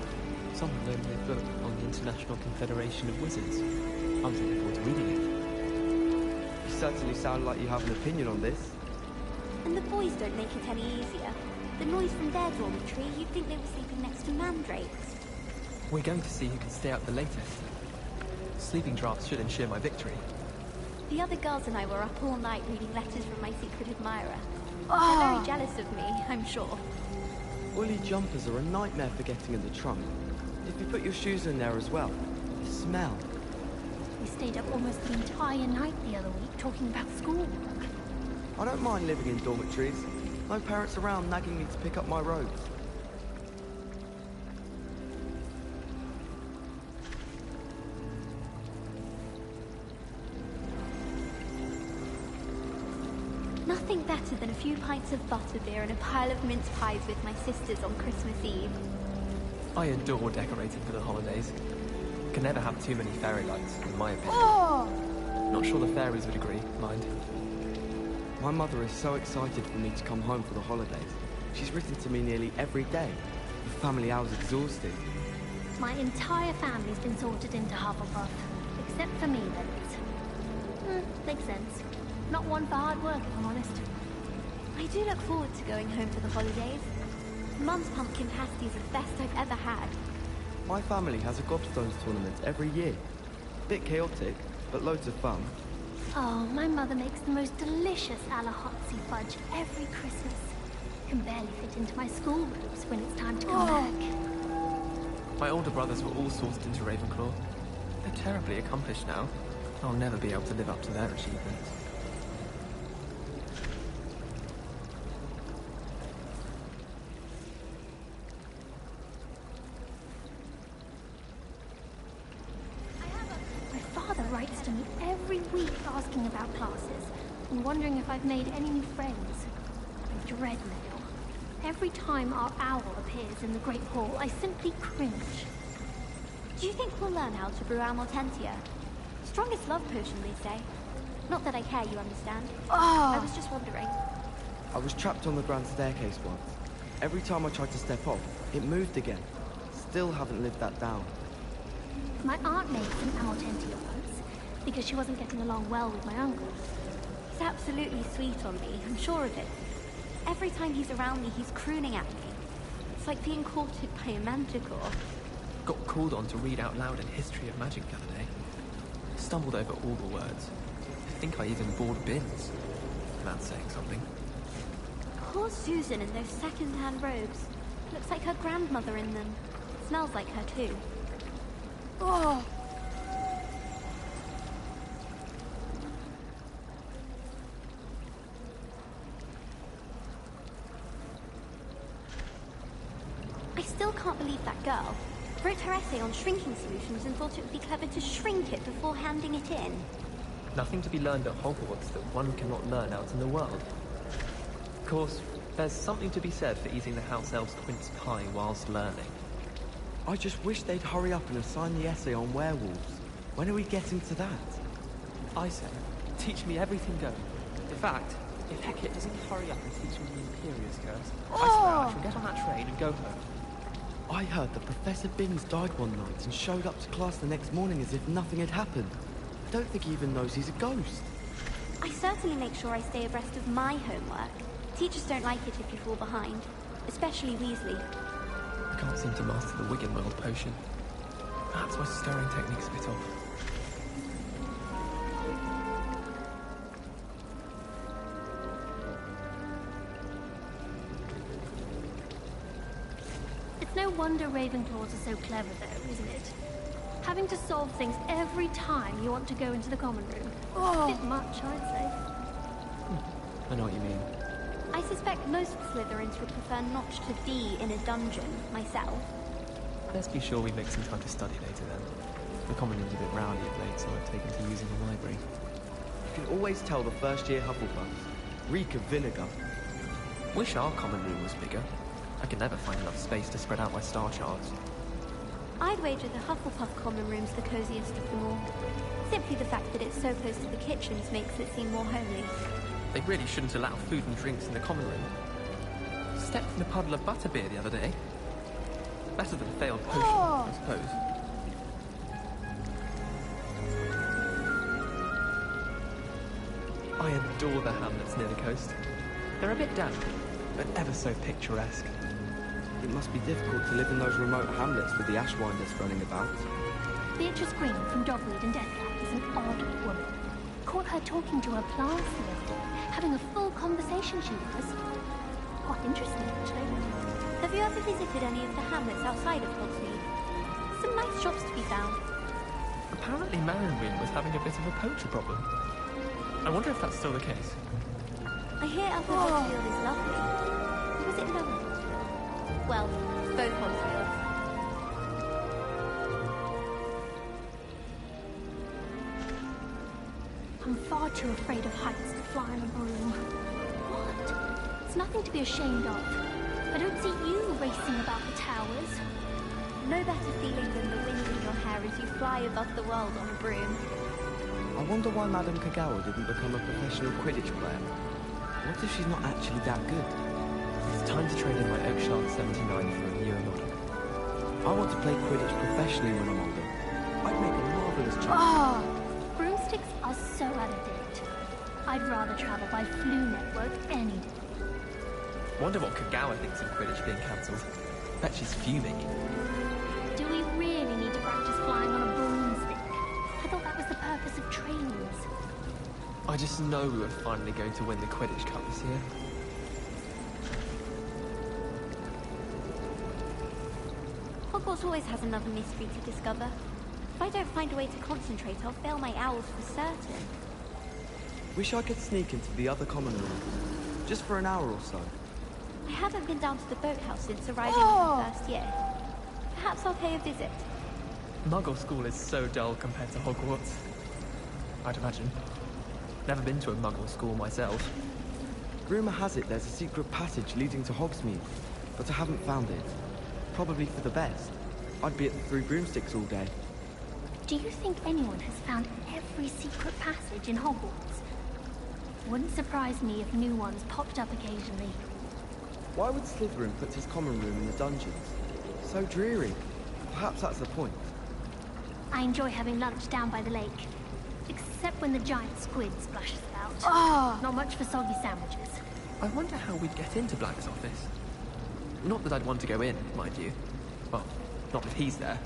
Someone loaned me a book on the International Confederation of Wizards. I'm looking forward to reading it.
You certainly sound like you have an opinion on this.
And the boys don't make it any easier. The noise from their dormitory, you'd think they were sleeping next to mandrakes.
We're going to see who can stay up the latest.
Sleeping drafts should ensure my victory.
The other girls and I were up all night reading letters from my secret admirer.
Oh.
They're very jealous of me, I'm sure.
Woolly jumpers are a nightmare for getting in the trunk. If you put your shoes in there as well, the smell.
We stayed up almost the entire night the other week talking about schoolwork.
I don't mind living in dormitories. No parents around nagging me to pick up my robes.
Nothing better than a few pints of butterbeer and a pile of mince pies with my sisters on Christmas Eve.
I adore decorating for the holidays. Can never have too many fairy lights, in my opinion.
Oh!
Not sure the fairies would agree, mind.
My mother is so excited for me to come home for the holidays. She's written to me nearly every day. The family hour's exhausted.
My entire family's been sorted into Hufflepuff. Except for me, that is. Makes sense. Not one for hard work, if I'm honest.
I do look forward to going home for the holidays. Mum's pumpkin pasties are the best I've ever had.
My family has a Gobstones tournament every year. Bit chaotic, but loads of fun.
Oh, my mother makes the most delicious Alahotzi fudge every Christmas. Can barely fit into my school robes when it's time to come back.
My older brothers were all sorted into Ravenclaw. They're terribly accomplished now. I'll never be able to live up to their achievements.
My father writes to me every week asking about classes and wondering if I've made any new friends. I dread mail. Every time our owl appears in the Great Hall, I simply cringe.
Do you think we'll learn how to brew Amortentia? Strongest love potion, they say. Not that I care, you understand. I was just wondering.
I was trapped on the grand staircase once. Every time I tried to step off, it moved again. Still haven't lived that down.
My aunt made some Amortentia once because she wasn't getting along well with my uncle.
He's absolutely sweet on me, I'm sure of it. Every time he's around me, he's crooning at me. It's like being courted by a manticore.
Got called on to read out loud in History of Magic the other day. Stumbled over all the words. I think I even bored bins. Man's saying something.
Poor Susan in those second-hand robes. Looks like her grandmother in them. Smells like her too.
Oh!
I still can't believe that girl wrote her essay on shrinking solutions and thought it would be clever to shrink it before handing it in.
Nothing to be learned at Hogwarts that one cannot learn out in the world. Of course, there's something to be said for eating the house elf's quince pie whilst learning.
I just wish they'd hurry up and assign the essay on werewolves. When are we getting to that?
I say, teach me everything going. In fact, if Hecate doesn't hurry up and teach me the Imperious Curse, I swear I shall get on that train and go home.
I heard that Professor Binns died one night and showed up to class the next morning as if nothing had happened. I don't think he even knows he's a ghost.
I certainly make sure I stay abreast of my homework. Teachers don't like it if you fall behind, especially Weasley.
I can't seem to master the Wiggenweld potion. Perhaps my stirring technique's a bit off.
It's no wonder Ravenclaws are so clever, though, isn't it? Having to solve things every time you want to go into the common room. A bit much, I'd say.
I know what you mean.
I suspect most Slytherins would prefer not to be in a dungeon, myself.
Let's be sure we make some time to study later then. The common room's a bit rowdy of late, so I've taken to using the library.
You can always tell the first-year Hufflepuffs. Reek of vinegar.
Wish our common room was bigger. I can never find enough space to spread out my star charts.
I'd wager the Hufflepuff common room's the coziest of them all. Simply the fact that it's so close to the kitchens makes it seem more homely.
They really shouldn't allow food and drinks in the common room. Stepped in a puddle of butterbeer the other day. Better than a failed potion, I suppose. I adore the hamlets near the coast. They're a bit damp, but ever so picturesque.
It must be difficult to live in those remote hamlets with the Ashwinders running about.
Beatrice Green from Dogweed and Deathcap is an odd woman. Caught her talking to her plants the other day, having a full conversation, she was. Quite interesting, actually.
Have you ever visited any of the hamlets outside of Hogsmeade? Some nice shops to be found.
Apparently Marienweem was having a bit of a poacher problem. I wonder if that's still the case.
I hear Upper Hogsfield is lovely. Or was it Lower Hogsfield? Well, both Hogsfields.
I'm far too afraid of heights to fly on a broom. What? It's nothing to be ashamed of. I don't see you racing about the towers.
No better feeling than the wind in your hair as you fly above the world on a broom.
I wonder why Madame Kagawa didn't become a professional Quidditch player. What if she's not actually that good?
It's time to trade in my Oakshaft 79 for a newer model.
I want to play Quidditch professionally when I'm older. I'd make a marvellous champion.
Ah! Broomsticks are so out of date. I'd rather travel by Flu Network any day.
Wonder what Kagawa thinks of Quidditch being cancelled. Bet she's fuming.
Do we really need to practice flying on a broomstick? I thought that was the purpose of trains.
I just know we were finally going to win the Quidditch Cup this year.
Hogwarts always has another mystery to discover. If I don't find a way to concentrate, I'll fail my owls for certain.
Wish I could sneak into the other common room. Just for an hour or so.
I haven't been down to the boathouse since arriving in the first year. Perhaps I'll pay a visit.
Muggle school is so dull compared to Hogwarts. I'd imagine. Never been to a Muggle school myself.
Rumour has it there's a secret passage leading to Hogsmeade, but I haven't found it. Probably for the best. I'd be at the Three Broomsticks all day.
Do you think anyone has found every secret passage in Hogwarts? Wouldn't surprise me if new ones popped up occasionally.
Why would Slytherin put his common room in the dungeons? So dreary. Perhaps that's the point.
I enjoy having lunch down by the lake. Except when the giant squid splashes about. Not much for soggy sandwiches.
I wonder how we'd get into Black's office. Not that I'd want to go in, mind you. Well, not if he's there.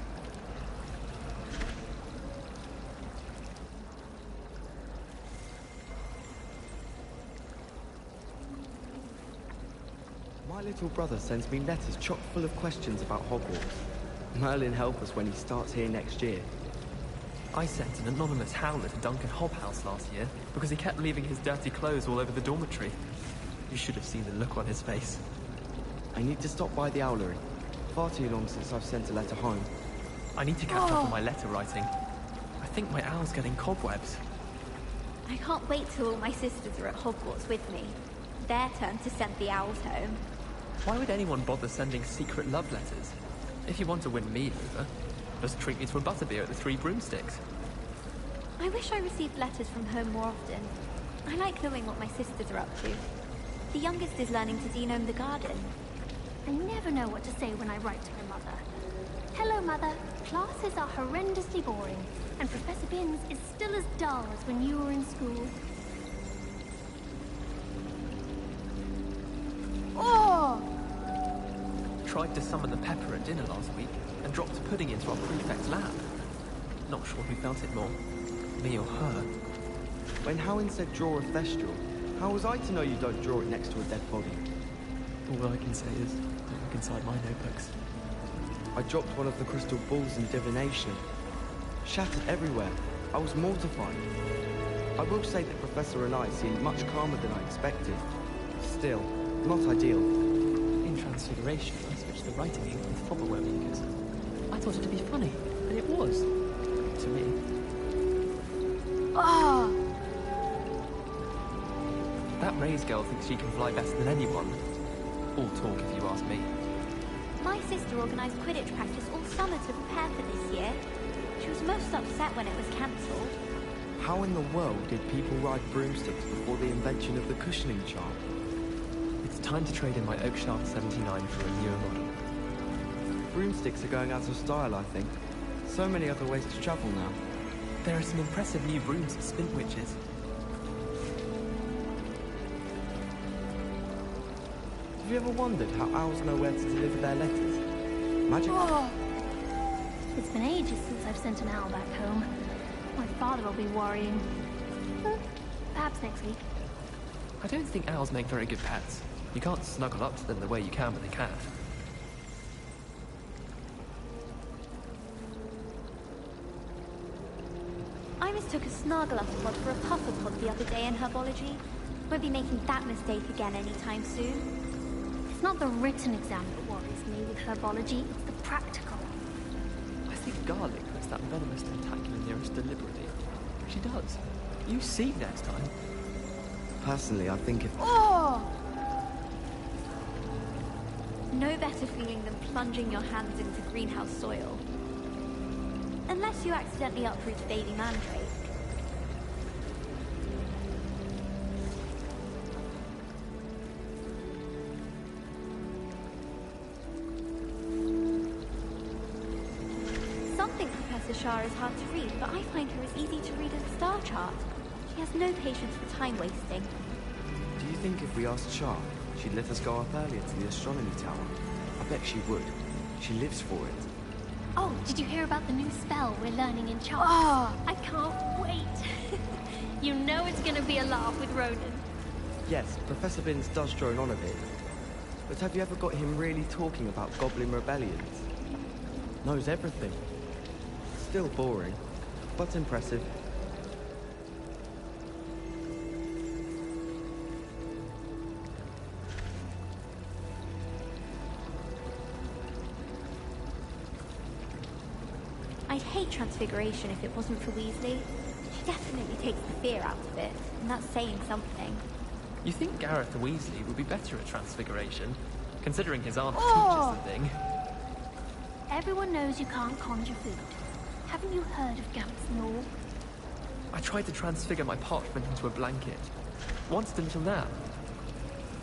My little brother sends me letters chock full of questions about Hogwarts. Merlin help us when he starts here next year.
I sent an anonymous howler to Duncan Hobhouse last year because he kept leaving his dirty clothes all over the dormitory. You should have seen the look on his face.
I need to stop by the owlery. Far too long since I've sent a letter home.
I need to catch up on my letter writing. I think my owl's getting cobwebs.
I can't wait till all my sisters are at Hogwarts with me. Their turn to send the owls home.
Why would anyone bother sending secret love letters? If you want to win me over, just treat me to a butterbeer at the Three Broomsticks.
I wish I received letters from home more often. I like knowing what my sisters are up to. The youngest is learning to denome the garden.
I never know what to say when I write to my mother. Hello, Mother. Classes are horrendously boring, and Professor Binns is still as dull as when you were in school.
Tried to summon the pepper at dinner last week and dropped pudding into our prefect's lab. Not sure who felt it more, me or her.
When Howin said draw a Thestral, how was I to know you don't draw it next to a dead body?
All I can say is look inside my notebooks.
I dropped one of the crystal balls in divination. Shattered everywhere. I was mortified. I will say that Professor and I seemed much calmer than I expected. Still, not ideal.
In Transfiguration, I switched the writing ink with Fobberweb because I thought it to be funny, and it was. To me. That Ray's girl thinks she can fly better than anyone. All talk if you ask me.
My sister organised Quidditch practice all summer to prepare for this year. She was most upset when it was cancelled.
How in the world did people ride broomsticks before the invention of the cushioning charm?
It's time to trade in my Oakshaft 79 for a newer model.
Broomsticks are going out of style, I think. So many other ways to travel now.
There are some impressive new rooms at Spintwitches.
Have you ever wondered how owls know where to deliver their letters? Magic?
It's been ages since I've sent an owl back home. My father will be worrying. Perhaps next week.
I don't think owls make very good pets. You can't snuggle up to them the way you can with a cat.
I mistook a Snargluffpod for a Pufflepod the other day in herbology. Won't be making that mistake again anytime soon.
It's not the written exam that worries me with herbology, it's the practical.
I think Garlic puts that venomous tentacular nearest deliberately. She does. You see next time.
Personally, I think if...
Oh! No better feeling than plunging your hands into greenhouse soil. Unless you accidentally uproot a baby mandrake. Some think Professor Shah is hard to read, but I find her as easy to read as a star chart. She has no patience for time wasting.
Do you think if we asked Shah, she'd let us go up earlier to the astronomy tower? I bet she would. She lives for it.
Oh, did you hear about the new spell we're learning in charts?
Oh.
I can't wait. You know it's gonna be a laugh with Ronan.
Yes, Professor Binns does drone on a bit. But have you ever got him really talking about goblin rebellions? Knows everything. Still boring, but impressive.
I'd hate Transfiguration if it wasn't for Weasley. She definitely takes the fear out of it, and that's saying something.
You think Gareth Weasley would be better at Transfiguration, considering his aunt
Oh.
teaches the thing?
Everyone knows you can't conjure food. Haven't you heard of Gamp's Law?
I tried to transfigure my parchment into a blanket. Wanted a little nap.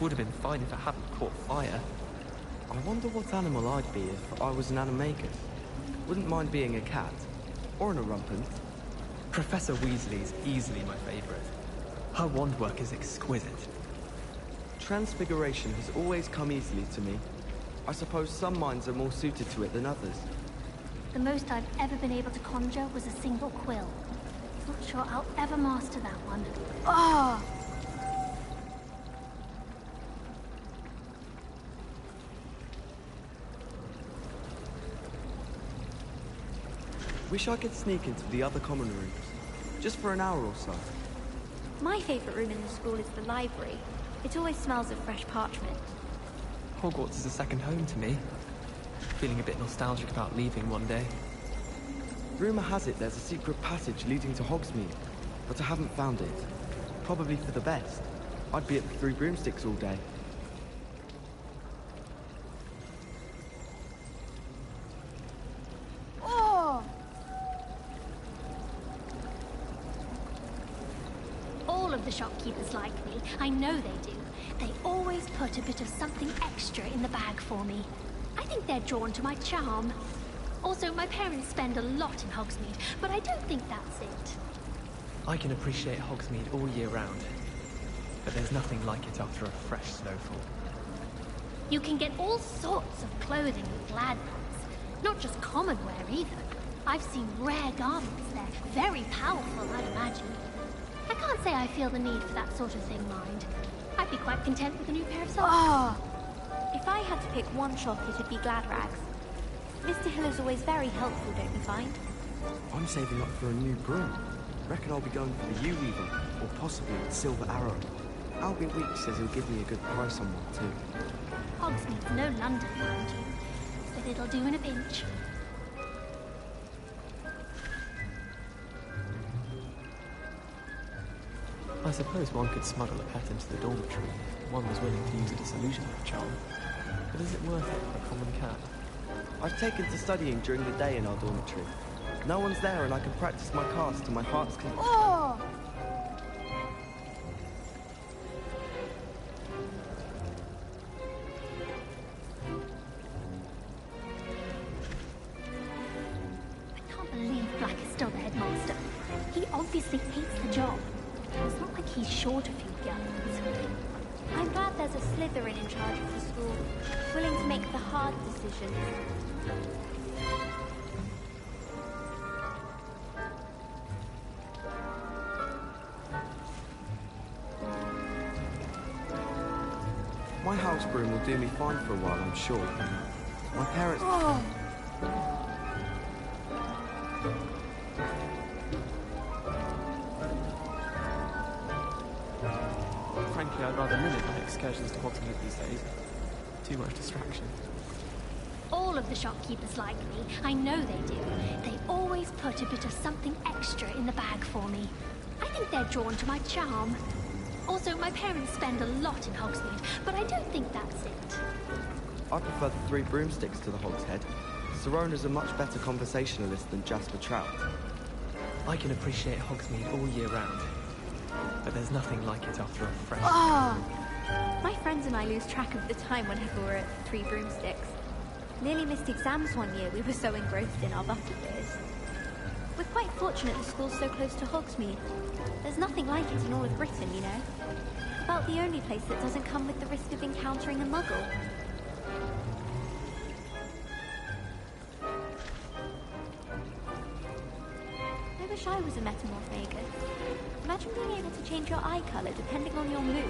Would have been fine if it hadn't caught fire.
I wonder what animal I'd be if I was an animagus. Wouldn't mind being a cat. Or an Orumpent.
Professor Weasley's easily my favourite. Her wand work is exquisite.
Transfiguration has always come easily to me. I suppose some minds are more suited to it than others.
The most I've ever been able to conjure was a single quill. Not sure I'll ever master that one.
Oh!
Wish I could sneak into the other common rooms. Just for an hour or so.
My favourite room in the school is the library. It always smells of fresh parchment.
Hogwarts is a second home to me. Feeling a bit nostalgic about leaving one day.
Rumour has it there's a secret passage leading to Hogsmeade, but I haven't found it. Probably for the best. I'd be at the Three Broomsticks all day.
Oh!
All of the shopkeepers like me. I know they do. They always put a bit of something extra in the bag for me. I think they're drawn to my charm. Also, my parents spend a lot in Hogsmeade, but I don't think that's it.
I can appreciate Hogsmeade all year round. But there's nothing like it after a fresh snowfall.
You can get all sorts of clothing with Gladpots. Not just common wear either. I've seen rare garments there. Very powerful, I'd imagine. I can't say I feel the need for that sort of thing, mind. I'd be quite content with a new pair of socks.
Oh! If I had to pick one shop, it'd be Gladrags. Mr. Hill is always very helpful, don't you find?
I'm saving up for a new broom. Reckon I'll be going for the U-Weaver, or possibly the Silver Arrow. Albie Weeks says he'll give me a good price on one too.
Hogsmeade's no London, mind you. But it'll do in a pinch.
I suppose one could smuggle a pet into the dormitory. One was willing to use a disillusionment charm. But is it worth it for a common cat?
I've taken to studying during the day in our dormitory. No one's there and I can practice my cast to my heart's content.
Oh!
I can't believe Black is still the headmaster. He obviously hates the job. It's not like he's short a few guns.
I'm glad there's a Slytherin in charge of the school, willing to make the hard decisions.
My house broom will do me fine for a while, I'm sure. My parents...
Oh.
Frankly, I'd rather limit my excursions to Hogsmeade these days. Too much distraction.
All of the shopkeepers like me. I know they do. They always put a bit of something extra in the bag for me. I think they're drawn to my charm. Also, my parents spend a lot in Hogsmeade, but I don't think that's it.
I prefer the 3 broomsticks to the Hog's Head. Sirona's a much better conversationalist than Jasper Trout.
I can appreciate Hogsmeade all year round, but there's nothing like it after a fresh...
Oh! My friends and I lose track of the time whenever we're at 3 broomsticks. Nearly missed exams one year, we were so engrossed in our butterbeers. We're quite fortunate the school's so close to Hogsmeade. There's nothing like it in all of Britain, you know. About the only place that doesn't come with the risk of encountering a muggle. I wish I was a metamorphagus. Imagine being able to change your eye colour depending on your mood.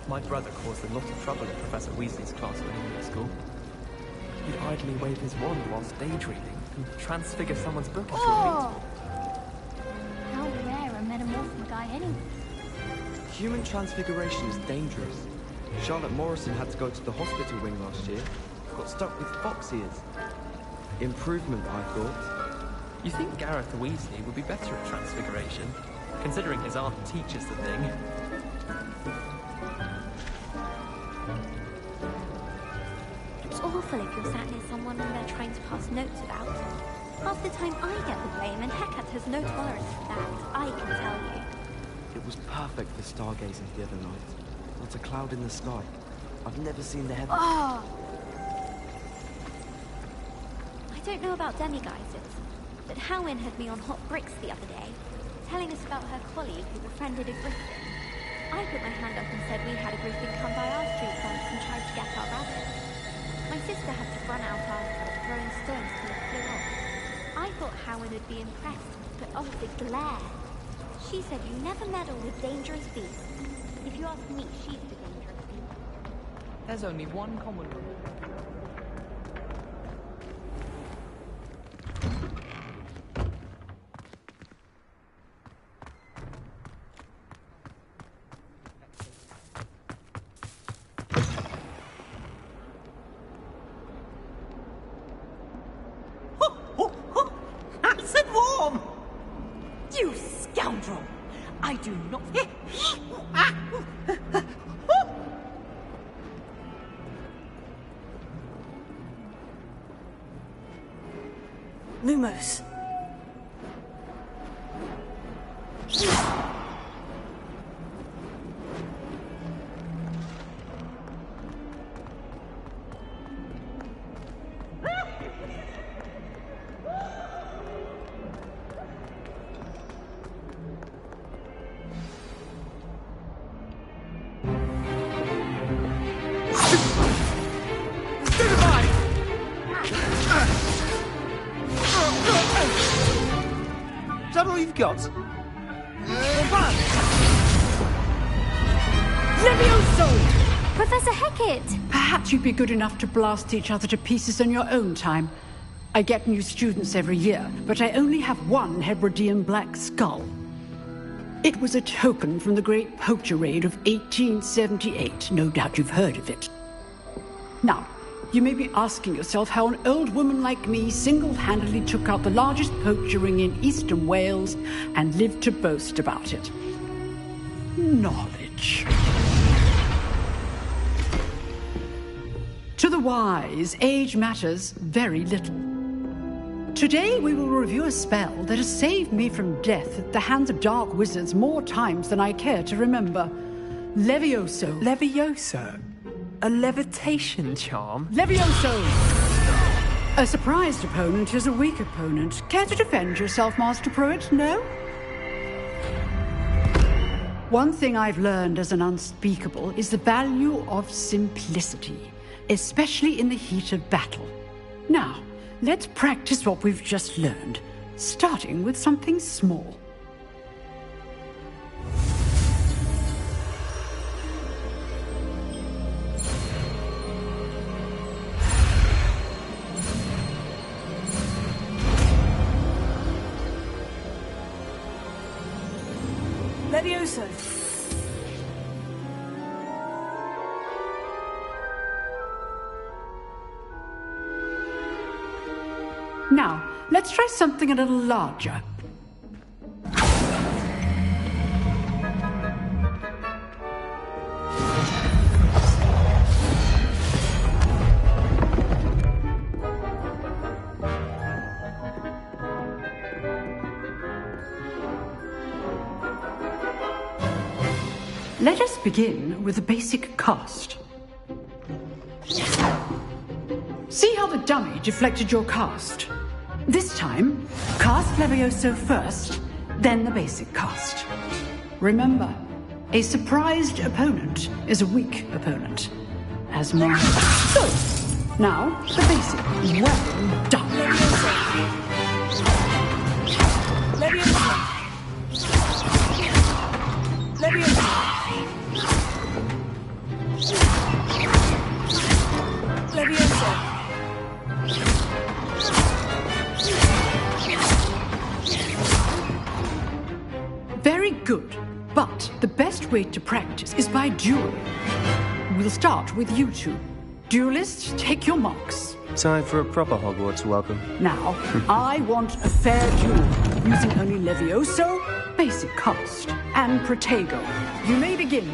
My brother caused a lot of trouble in Professor Weasley's class when he was at school. He'd idly wave his wand whilst daydreaming and transfigure someone's book into a beetle.
How rare a metamorphic guy anyway.
Human transfiguration is dangerous. Charlotte Morrison had to go to the hospital wing last year. Got stuck with fox ears. Improvement, I thought.
You think Gareth Weasley would be better at transfiguration, considering his aunt teaches the thing?
It's awful if you're sat near someone and they're trying to pass notes about. Half the time I get the blame, and Hecate has no tolerance for that, I can tell you.
It was perfect for stargazing the other night. Not a cloud in the sky. I've never seen the heavens.
Oh! I don't know about demi-geysers, but Howin had me on hot bricks the other day, telling us about her colleague who befriended a griffin. I put my hand up and said we had a griffin come by our street once and tried to get our rabbit. My sister had to run out after it, throwing stones till it flew off. I thought Howin would be impressed, but oh, the glare. She said you never meddle with dangerous beasts. If you ask me, she's the dangerous beast.
There's only one common rule.
Nice and warm! You scoundrel! I do not...
Lumos.
Is that all you've got?
Levioso!
Professor Hecate!
Perhaps you'd be good enough to blast each other to pieces in your own time. I get new students every year, but I only have one Hebridean black skull. It was a token from the Great Poacher Raid of 1878. No doubt you've heard of it. Now, you may be asking yourself how an old woman like me single-handedly took out the largest poacher ring in eastern Wales and lived to boast about it. Knowledge. To the wise, age matters very little. Today we will review a spell that has saved me from death at the hands of dark wizards more times than I care to remember. Levioso.
Levioso? A levitation charm?
Levioso! A surprised opponent is a weak opponent. Care to defend yourself, Master Pruitt? No? One thing I've learned as an unspeakable is the value of simplicity, especially in the heat of battle. Now, let's practice what we've just learned, starting with something small.
Levioso!
Now, let's try something a little larger. Let us begin with the basic cast. See how the dummy deflected your cast? This time, cast Levioso first, then the basic cast. Remember, a surprised opponent is a weak opponent. As more. So, now, the basic. Well done.
Levioso! Levioso! Levioso!
Very good, but the best way to practice is by dueling. We'll start with you two. Duelists, take your marks.
Time for a proper Hogwarts welcome.
Now, I want a fair duel, using only Levioso, basic cast, and Protego. You may begin.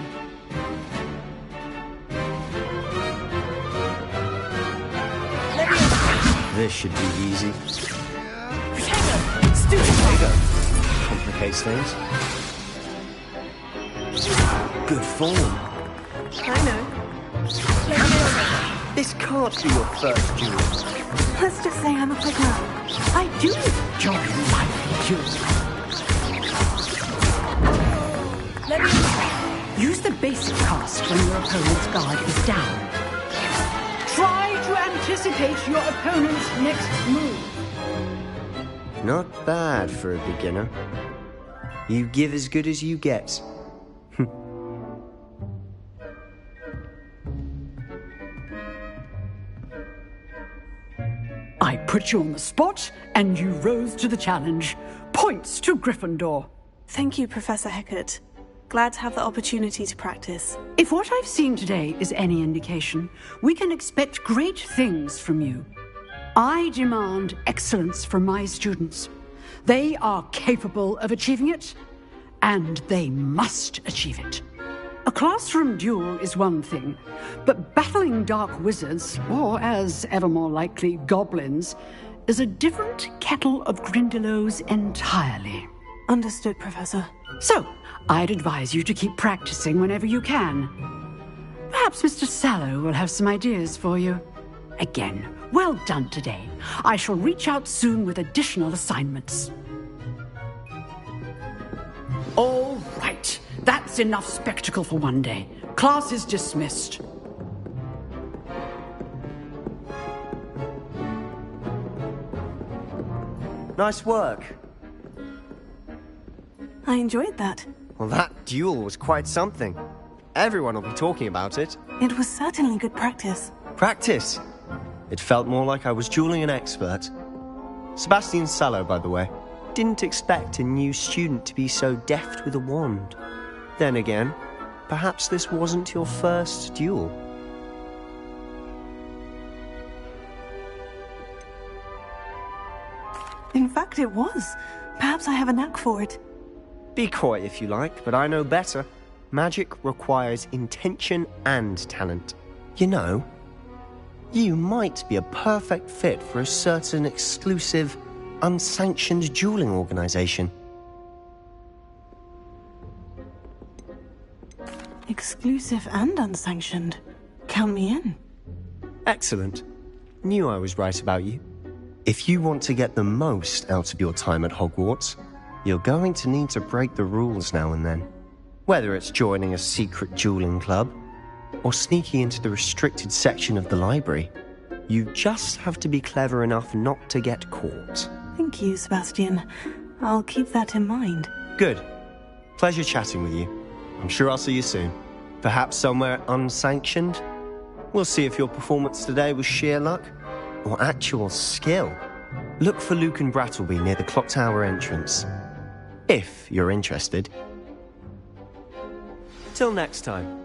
This should be easy.
Protego! Stupid!
Complicates things. Good form.
I know.
This can't be your first duel.
Let's just say I'm a quick learner.
I do enjoy my duel. Use the basic cast when your opponent's guard is down. Try to anticipate your opponent's next move.
Not bad for a beginner. You give as good as you get.
I put you on the spot, and you rose to the challenge. Points to Gryffindor.
Thank you, Professor Hecat. Glad to have the opportunity to practice.
If what I've seen today is any indication, we can expect great things from you. I demand excellence from my students. They are capable of achieving it, and they must achieve it. A classroom duel is one thing, but battling dark wizards, or as ever more likely, goblins, is a different kettle of Grindylows entirely.
Understood, Professor.
So, I'd advise you to keep practicing whenever you can. Perhaps Mr. Sallow will have some ideas for you. Again, well done today. I shall reach out soon with additional assignments. All right. That's enough spectacle for one day. Class is dismissed.
Nice work.
I enjoyed that.
Well, that duel was quite something. Everyone will be talking about it.
It was certainly good practice.
Practice? It felt more like I was dueling an expert. Sebastian Sallow, by the way. Didn't expect a new student to be so deft with a wand. Then again, perhaps this wasn't your first duel.
In fact, it was. Perhaps I have a knack for it.
Be coy if you like, but I know better. Magic requires intention and talent. You know, you might be a perfect fit for a certain exclusive, unsanctioned dueling organization.
Exclusive and unsanctioned. Count me in.
Excellent. Knew I was right about you. If you want to get the most out of your time at Hogwarts, you're going to need to break the rules now and then. Whether it's joining a secret dueling club, or sneaking into the restricted section of the library, you just have to be clever enough not to get caught.
Thank you, Sebastian. I'll keep that in mind.
Good. Pleasure chatting with you. I'm sure I'll see you soon. Perhaps somewhere unsanctioned? We'll see if your performance today was sheer luck or actual skill. Look for Lucan Brattleby near the Clock Tower entrance. If you're interested. Till next time.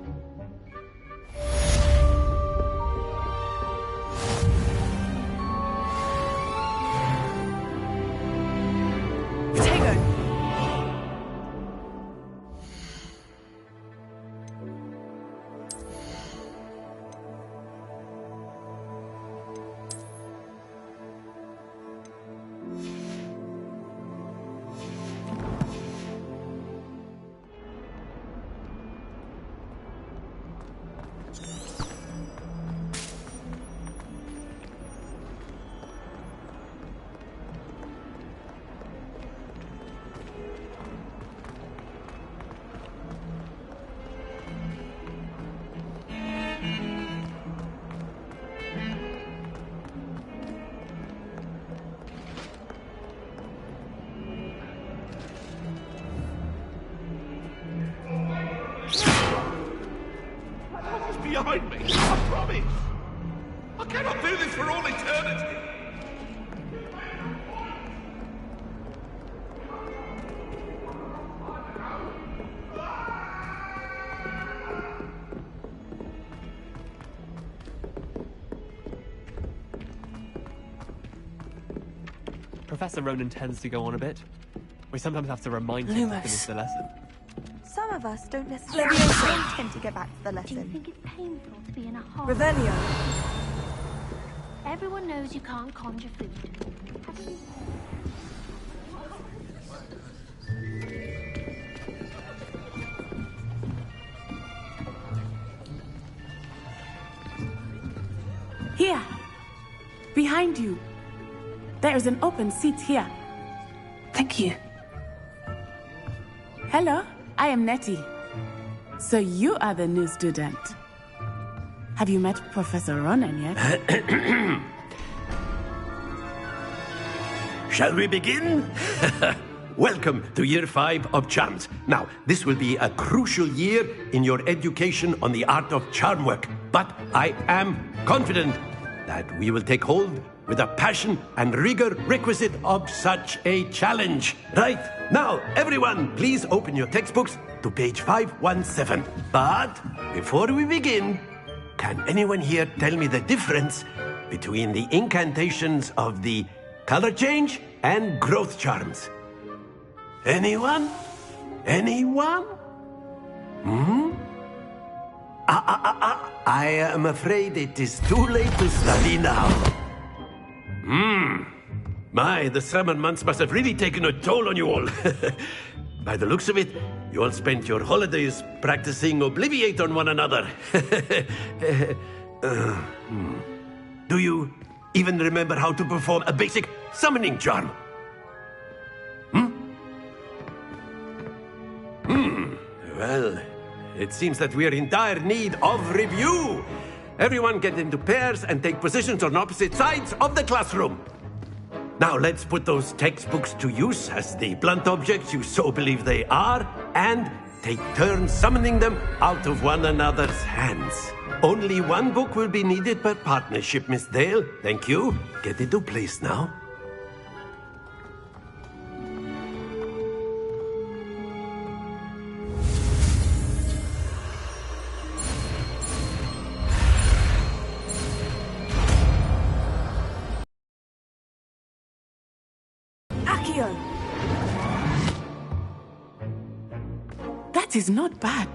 Behind me, I promise. I cannot do this for all eternity.
Professor Ronan tends to go on a bit. We sometimes have to remind him to
Lumos.
finish the lesson.
Some of us don't necessarily intend to get back to the lesson.
Do you think it's painful to be in a hole?
Revelio.
Everyone knows you can't conjure food.
Here. Behind you. There is an open seat here.
Thank you.
Hello, I am Nettie. So you are the new student. Have you met Professor Ronan yet?
Shall we begin? Welcome to Year 5 of Charms. Now, this will be a crucial year in your education on the art of charm work. But I am confident that we will take hold with the passion and rigor requisite of such a challenge. Right, now, everyone, please open your textbooks to page 517. But before we begin, can anyone here tell me the difference between the incantations of the color change and growth charms? Anyone? Anyone? I am afraid it is too late to study now. My, the summer months must have really taken a toll on you all. By the looks of it, you all spent your holidays practicing Obliviate on one another. Do you even remember how to perform a basic summoning charm? Well, it seems that we are in dire need of review. Everyone get into pairs and take positions on opposite sides of the classroom. Now let's put those textbooks to use as the blunt objects you so believe they are, and take turns summoning them out of one another's hands. Only one book will be needed per partnership, Miss Dale. Thank you. Get into place now.
Accio.
That is not bad.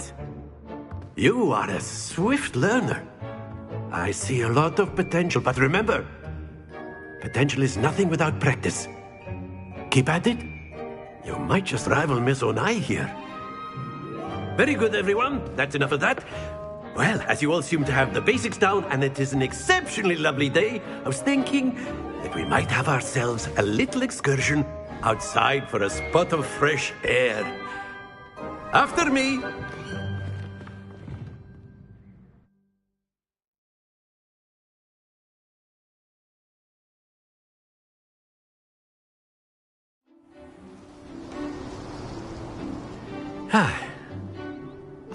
You are a swift learner. I see a lot of potential, but remember, potential is nothing without practice. Keep at it. You might just rival Miss Onai here. Very good, everyone. That's enough of that. Well, as you all seem to have the basics down, and it is an exceptionally lovely day, I was thinking that we might have ourselves a little excursion outside for a spot of fresh air. After me.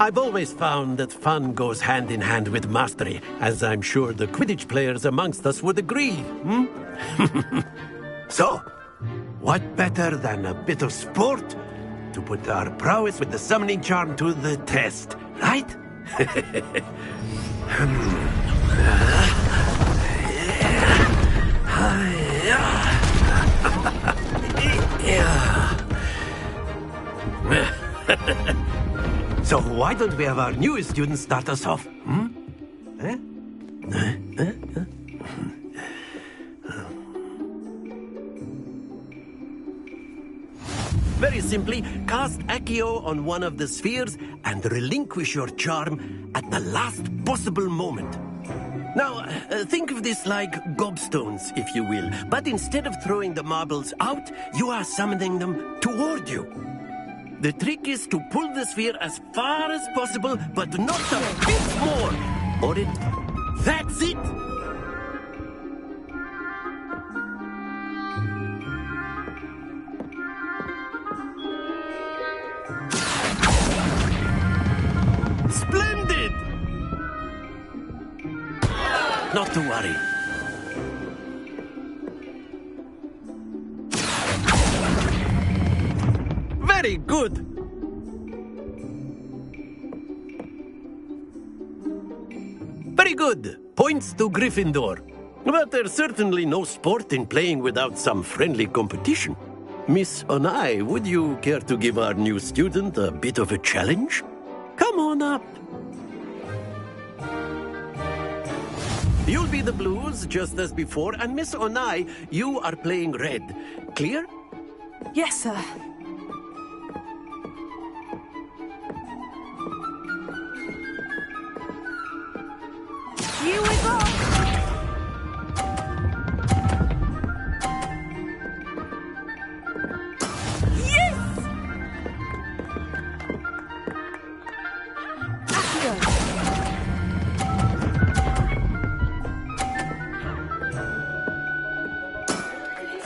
I've always found that fun goes hand in hand with mastery, as I'm sure the Quidditch players amongst us would agree. So, what better than a bit of sport to put our prowess with the summoning charm to the test? right? So why don't we have our newest student start us off? Eh? Very simply, cast Accio on one of the spheres and relinquish your charm at the last possible moment. Now, think of this like gobstones, if you will, but instead of throwing the marbles out, you are summoning them toward you. The trick is to pull the sphere as far as possible, but not a bit more, or it... That's it! Splendid! Not to worry. Very good. Very good. Points to Gryffindor. But there's certainly no sport in playing without some friendly competition. Miss Onai, would you care to give our new student a bit of a challenge? Come on up. You'll be the blues, just as before, and Miss Onai, you are playing red. Clear?
Yes, sir.
Here we go!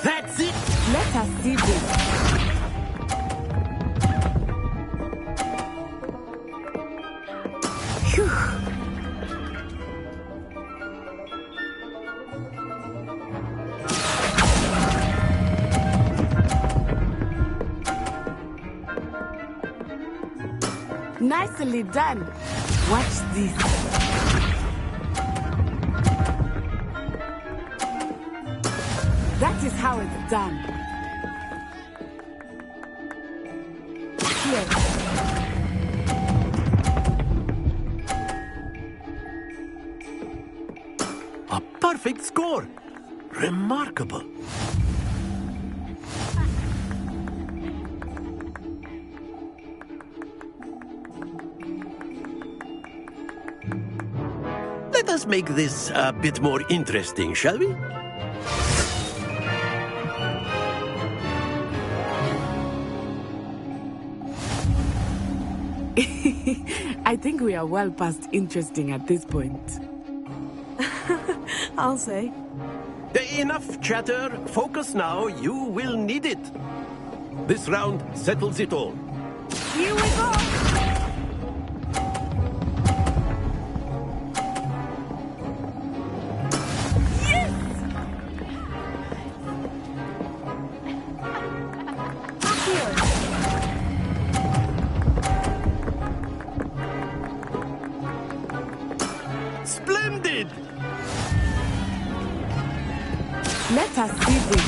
That's it!
Let us see this. Phew. Nicely done. Watch this. That is how it's done. Here.
A perfect score. Remarkable. Let us make this a bit more interesting, shall we?
I think we are well past interesting at this point.
I'll say.
Enough chatter. Focus now. You will need it. This round settles it all.
Here we go!
Splendid!
Let us see this.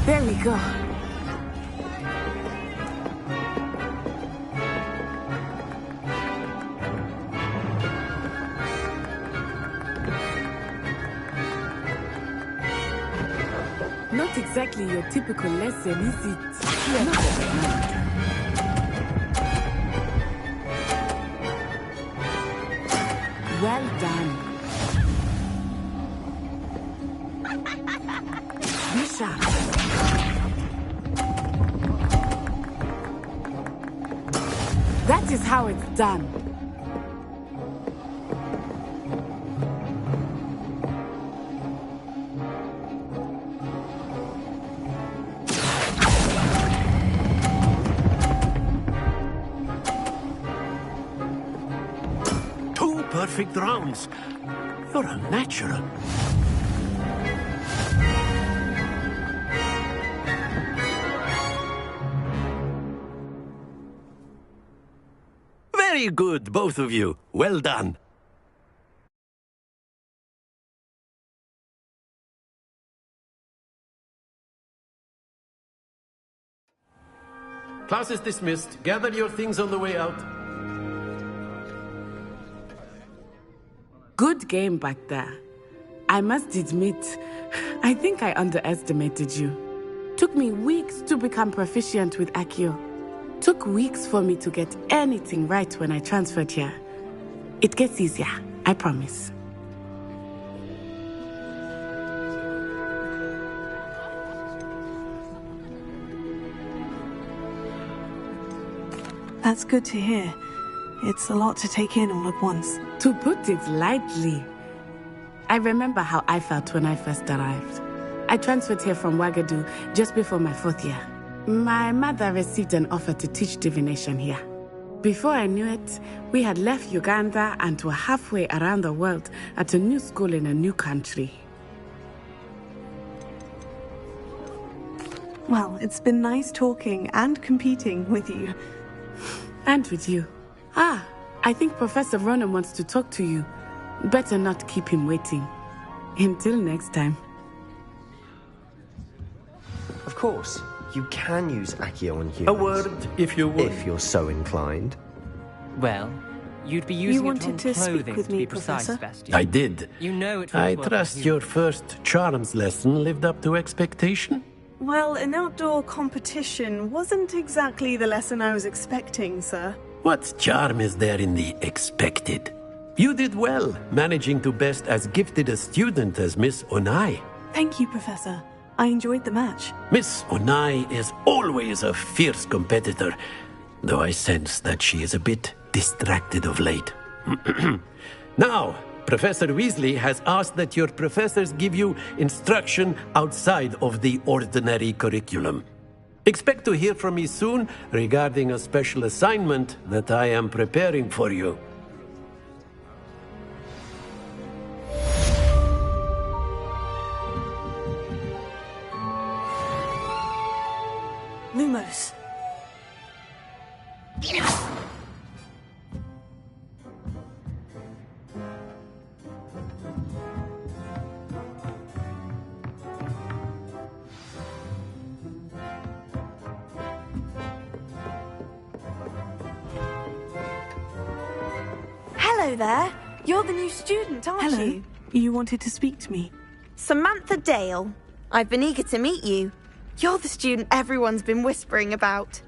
There we go. Not exactly your typical lesson, is it? Not at the moment. Well done. Be sharp. That is how it's done.
Perfect rounds. You're a natural. Very good, both of you. Well done. Class is dismissed. Gather your things on the way out.
Good game back there. I must admit, I think I underestimated you. Took me weeks to become proficient with Accio. Took weeks for me to get anything right when I transferred here. It gets easier, I promise.
That's good to hear. It's a lot to take in all at once.
To put it lightly, I remember how I felt when I first arrived. I transferred here from Wagadu just before my 4th year. My mother received an offer to teach divination here. Before I knew it, we had left Uganda and were halfway around the world at a new school in a new country.
Well, it's been nice talking and competing with you.
And with you. I think Professor Ronan wants to talk to you. Better not keep him waiting. Until next time.
Of course, you can use Accio on humans.
A word, if you would.
If you're so inclined.
Well, you'd be using
You
it on
wanted to
clothing
speak with
to
me,
be precise,
Professor?
Bastian.
I did.
You know it
I
won't work
trust
with
your first charms lesson lived up to expectation.
Well, an outdoor competition wasn't exactly the lesson I was expecting, sir.
What charm is there in the expected? You did well, managing to best as gifted a student as Miss Onai.
Thank you, Professor. I enjoyed the match.
Miss Onai is always a fierce competitor, though I sense that she is a bit distracted of late. Now, Professor Weasley has asked that your professors give you instruction outside of the ordinary curriculum. Expect to hear from me soon regarding a special assignment that I am preparing for you.
Lumos.
Hello there. You're the new student, aren't
Hello.
you?
You wanted to speak to me.
Samantha Dale. I've been eager to meet you. You're the student everyone's been whispering about.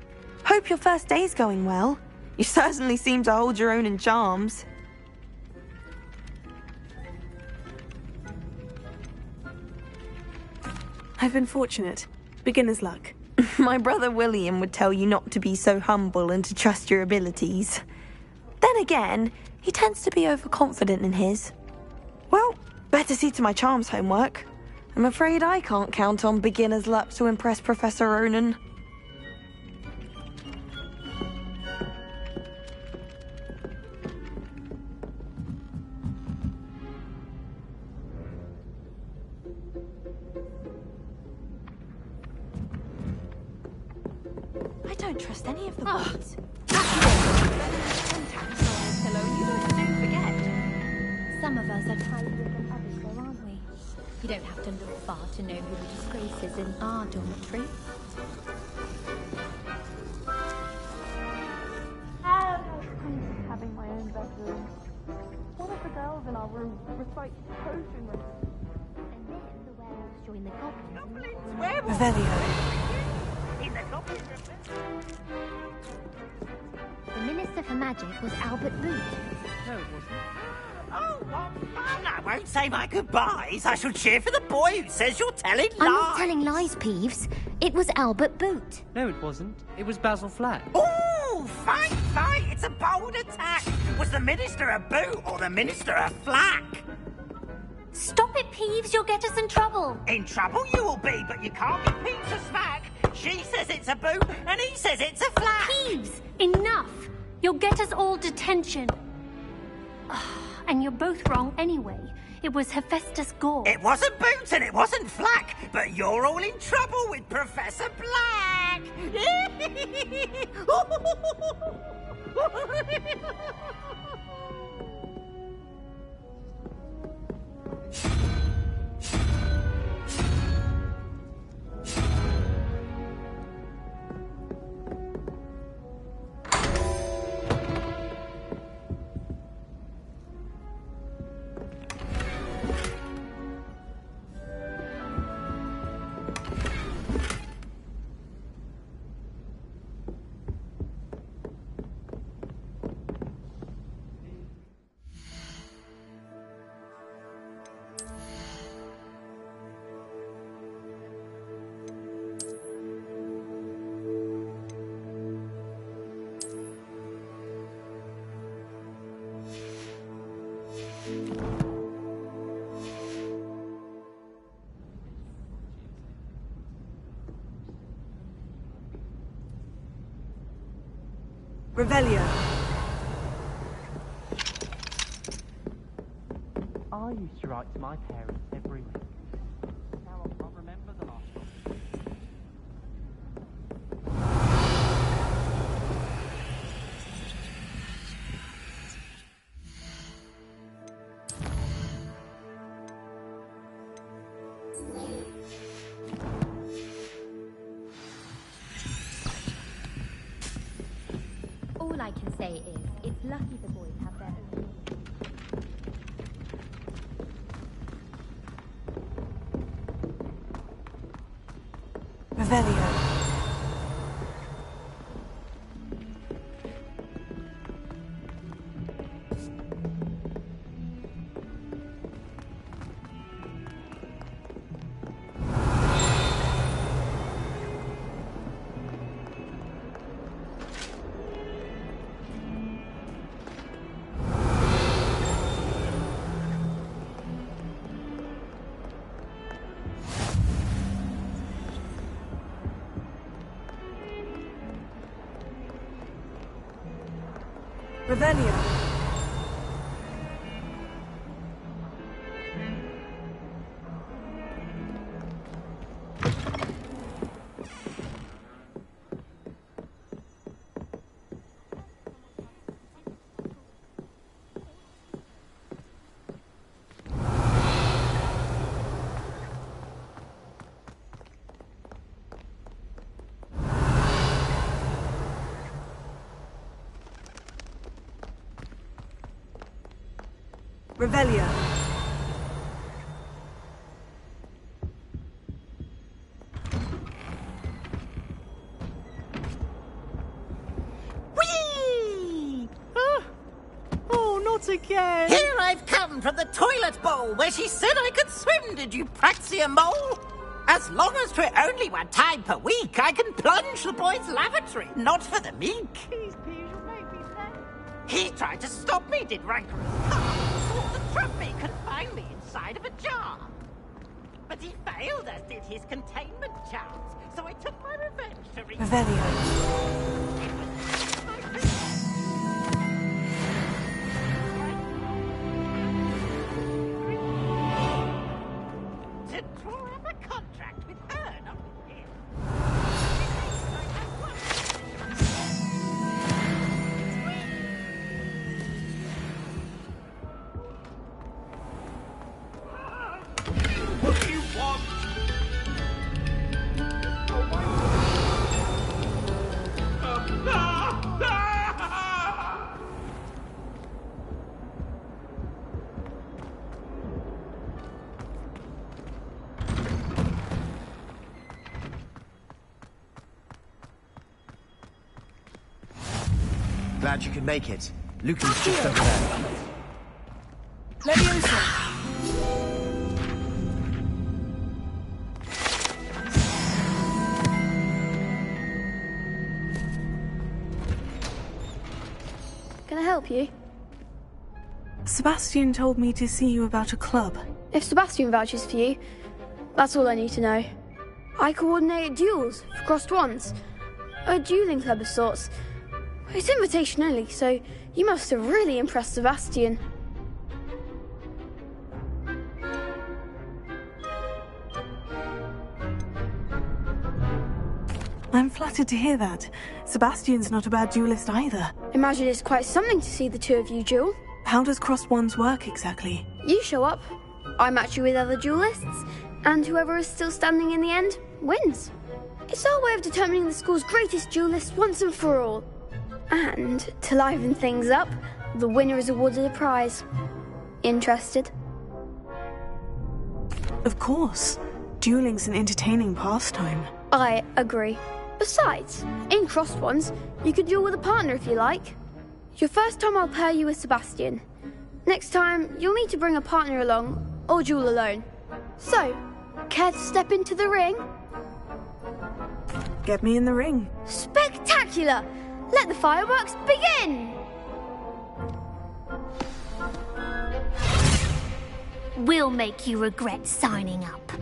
Hope your first day's going well. You certainly seem to hold your own in charms.
I've been fortunate. Beginner's luck.
My brother William would tell you not to be so humble and to trust your abilities. Then again, he tends to be overconfident in his. Well, better see to my charms homework. I'm afraid I can't count on beginner's luck to impress Professor Ronan. I don't trust any of the boys.
Some of us are tidier than others, though, aren't we? You don't have to look far to know who the disgrace is in our dormitory.
Having my own bedroom. One of the girls in our room recites potion recipes.
And then the werewolves join the goblins. The Minister for Magic was Albert Boot.
No, it wasn't.
Oh, what fun! I won't say my goodbyes. I shall cheer for the boy who says you're telling lies.
I'm not telling lies, Peeves. It was Albert Boot.
No, it wasn't. It was Basil Flack.
Oh, fight, fight! It's a bold attack. Was the Minister a boot or the Minister a flack?
Stop it, Peeves. You'll get us in trouble.
In trouble you will be, but you can't be Peeves a smack. She says it's a boot and he says it's a flack.
Peeves, enough. You'll get us all detention. And you're both wrong anyway. It was Hephaestus Gore.
It wasn't Boot and it wasn't Flack, but you're all in trouble with Professor Black.
Revelio.
I used to write to my parents every week. Now I'll remember the last one.
All I can say is, it's lucky the boys have their own...
Revelio. Revelio. Revelio.
Whee!
Oh, not again!
Here I've come from the toilet bowl where she said I could swim, did you praxia mole? As long as 'twere only one time per week, I can plunge the boy's lavatory, not for the meek. He tried to stop me, did rancorous swore to trap me, confine me inside of a jar. But he failed, as did his containment charms, so I took my revenge to reach... to draw up a contract with her, not with him.
What do you want?
Glad you could make it. Lucan's just over there.
Leviosa!
Can I help you?
Sebastian told me to see you about a club.
If Sebastian vouches for you, that's all I need to know. I coordinate duels for crossed wands. A dueling club of sorts. It's invitation only, so you must have really impressed Sebastian.
I'm I'm flattered to hear that. Sebastian's not a bad duelist either.
Imagine it's quite something to see the two of you duel.
How does crossed wands work exactly?
You show up, I match you with other duelists, and whoever is still standing in the end wins. It's our way of determining the school's greatest duelist once and for all. And to liven things up, the winner is awarded a prize. Interested?
Of course. Dueling's an entertaining pastime.
I agree. Besides, in crossed ones, you could duel with a partner if you like. Your first time I'll pair you with Sebastian. Next time, you'll need to bring a partner along, or duel alone. So, care to step into the ring?
Get me in the ring.
Spectacular! Let the fireworks begin!
We'll make you regret signing up.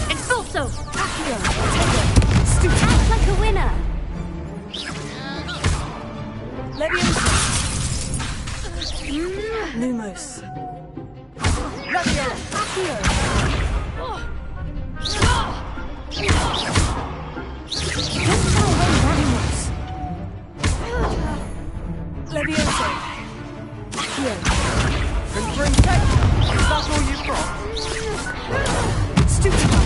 Expulso! Accio! Act like a winner!
Leviosa! Lumos. Leviosa. Accio.
Confirm tech. Is that all you've got?
Stupefy.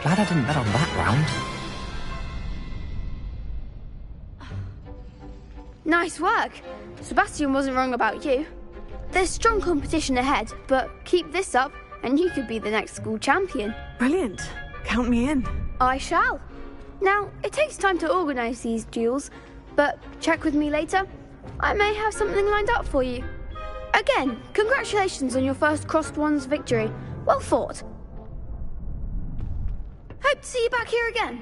Glad I didn't bet on that round.
Nice work. Sebastian wasn't wrong about you. There's strong competition ahead, but keep this up and you could be the next school champion.
Brilliant. Count me in.
I shall. Now, it takes time to organise these duels, but check with me later. I may have something lined up for you. Again, congratulations on your first crossed wands victory. Well fought. Hope to see you back here again.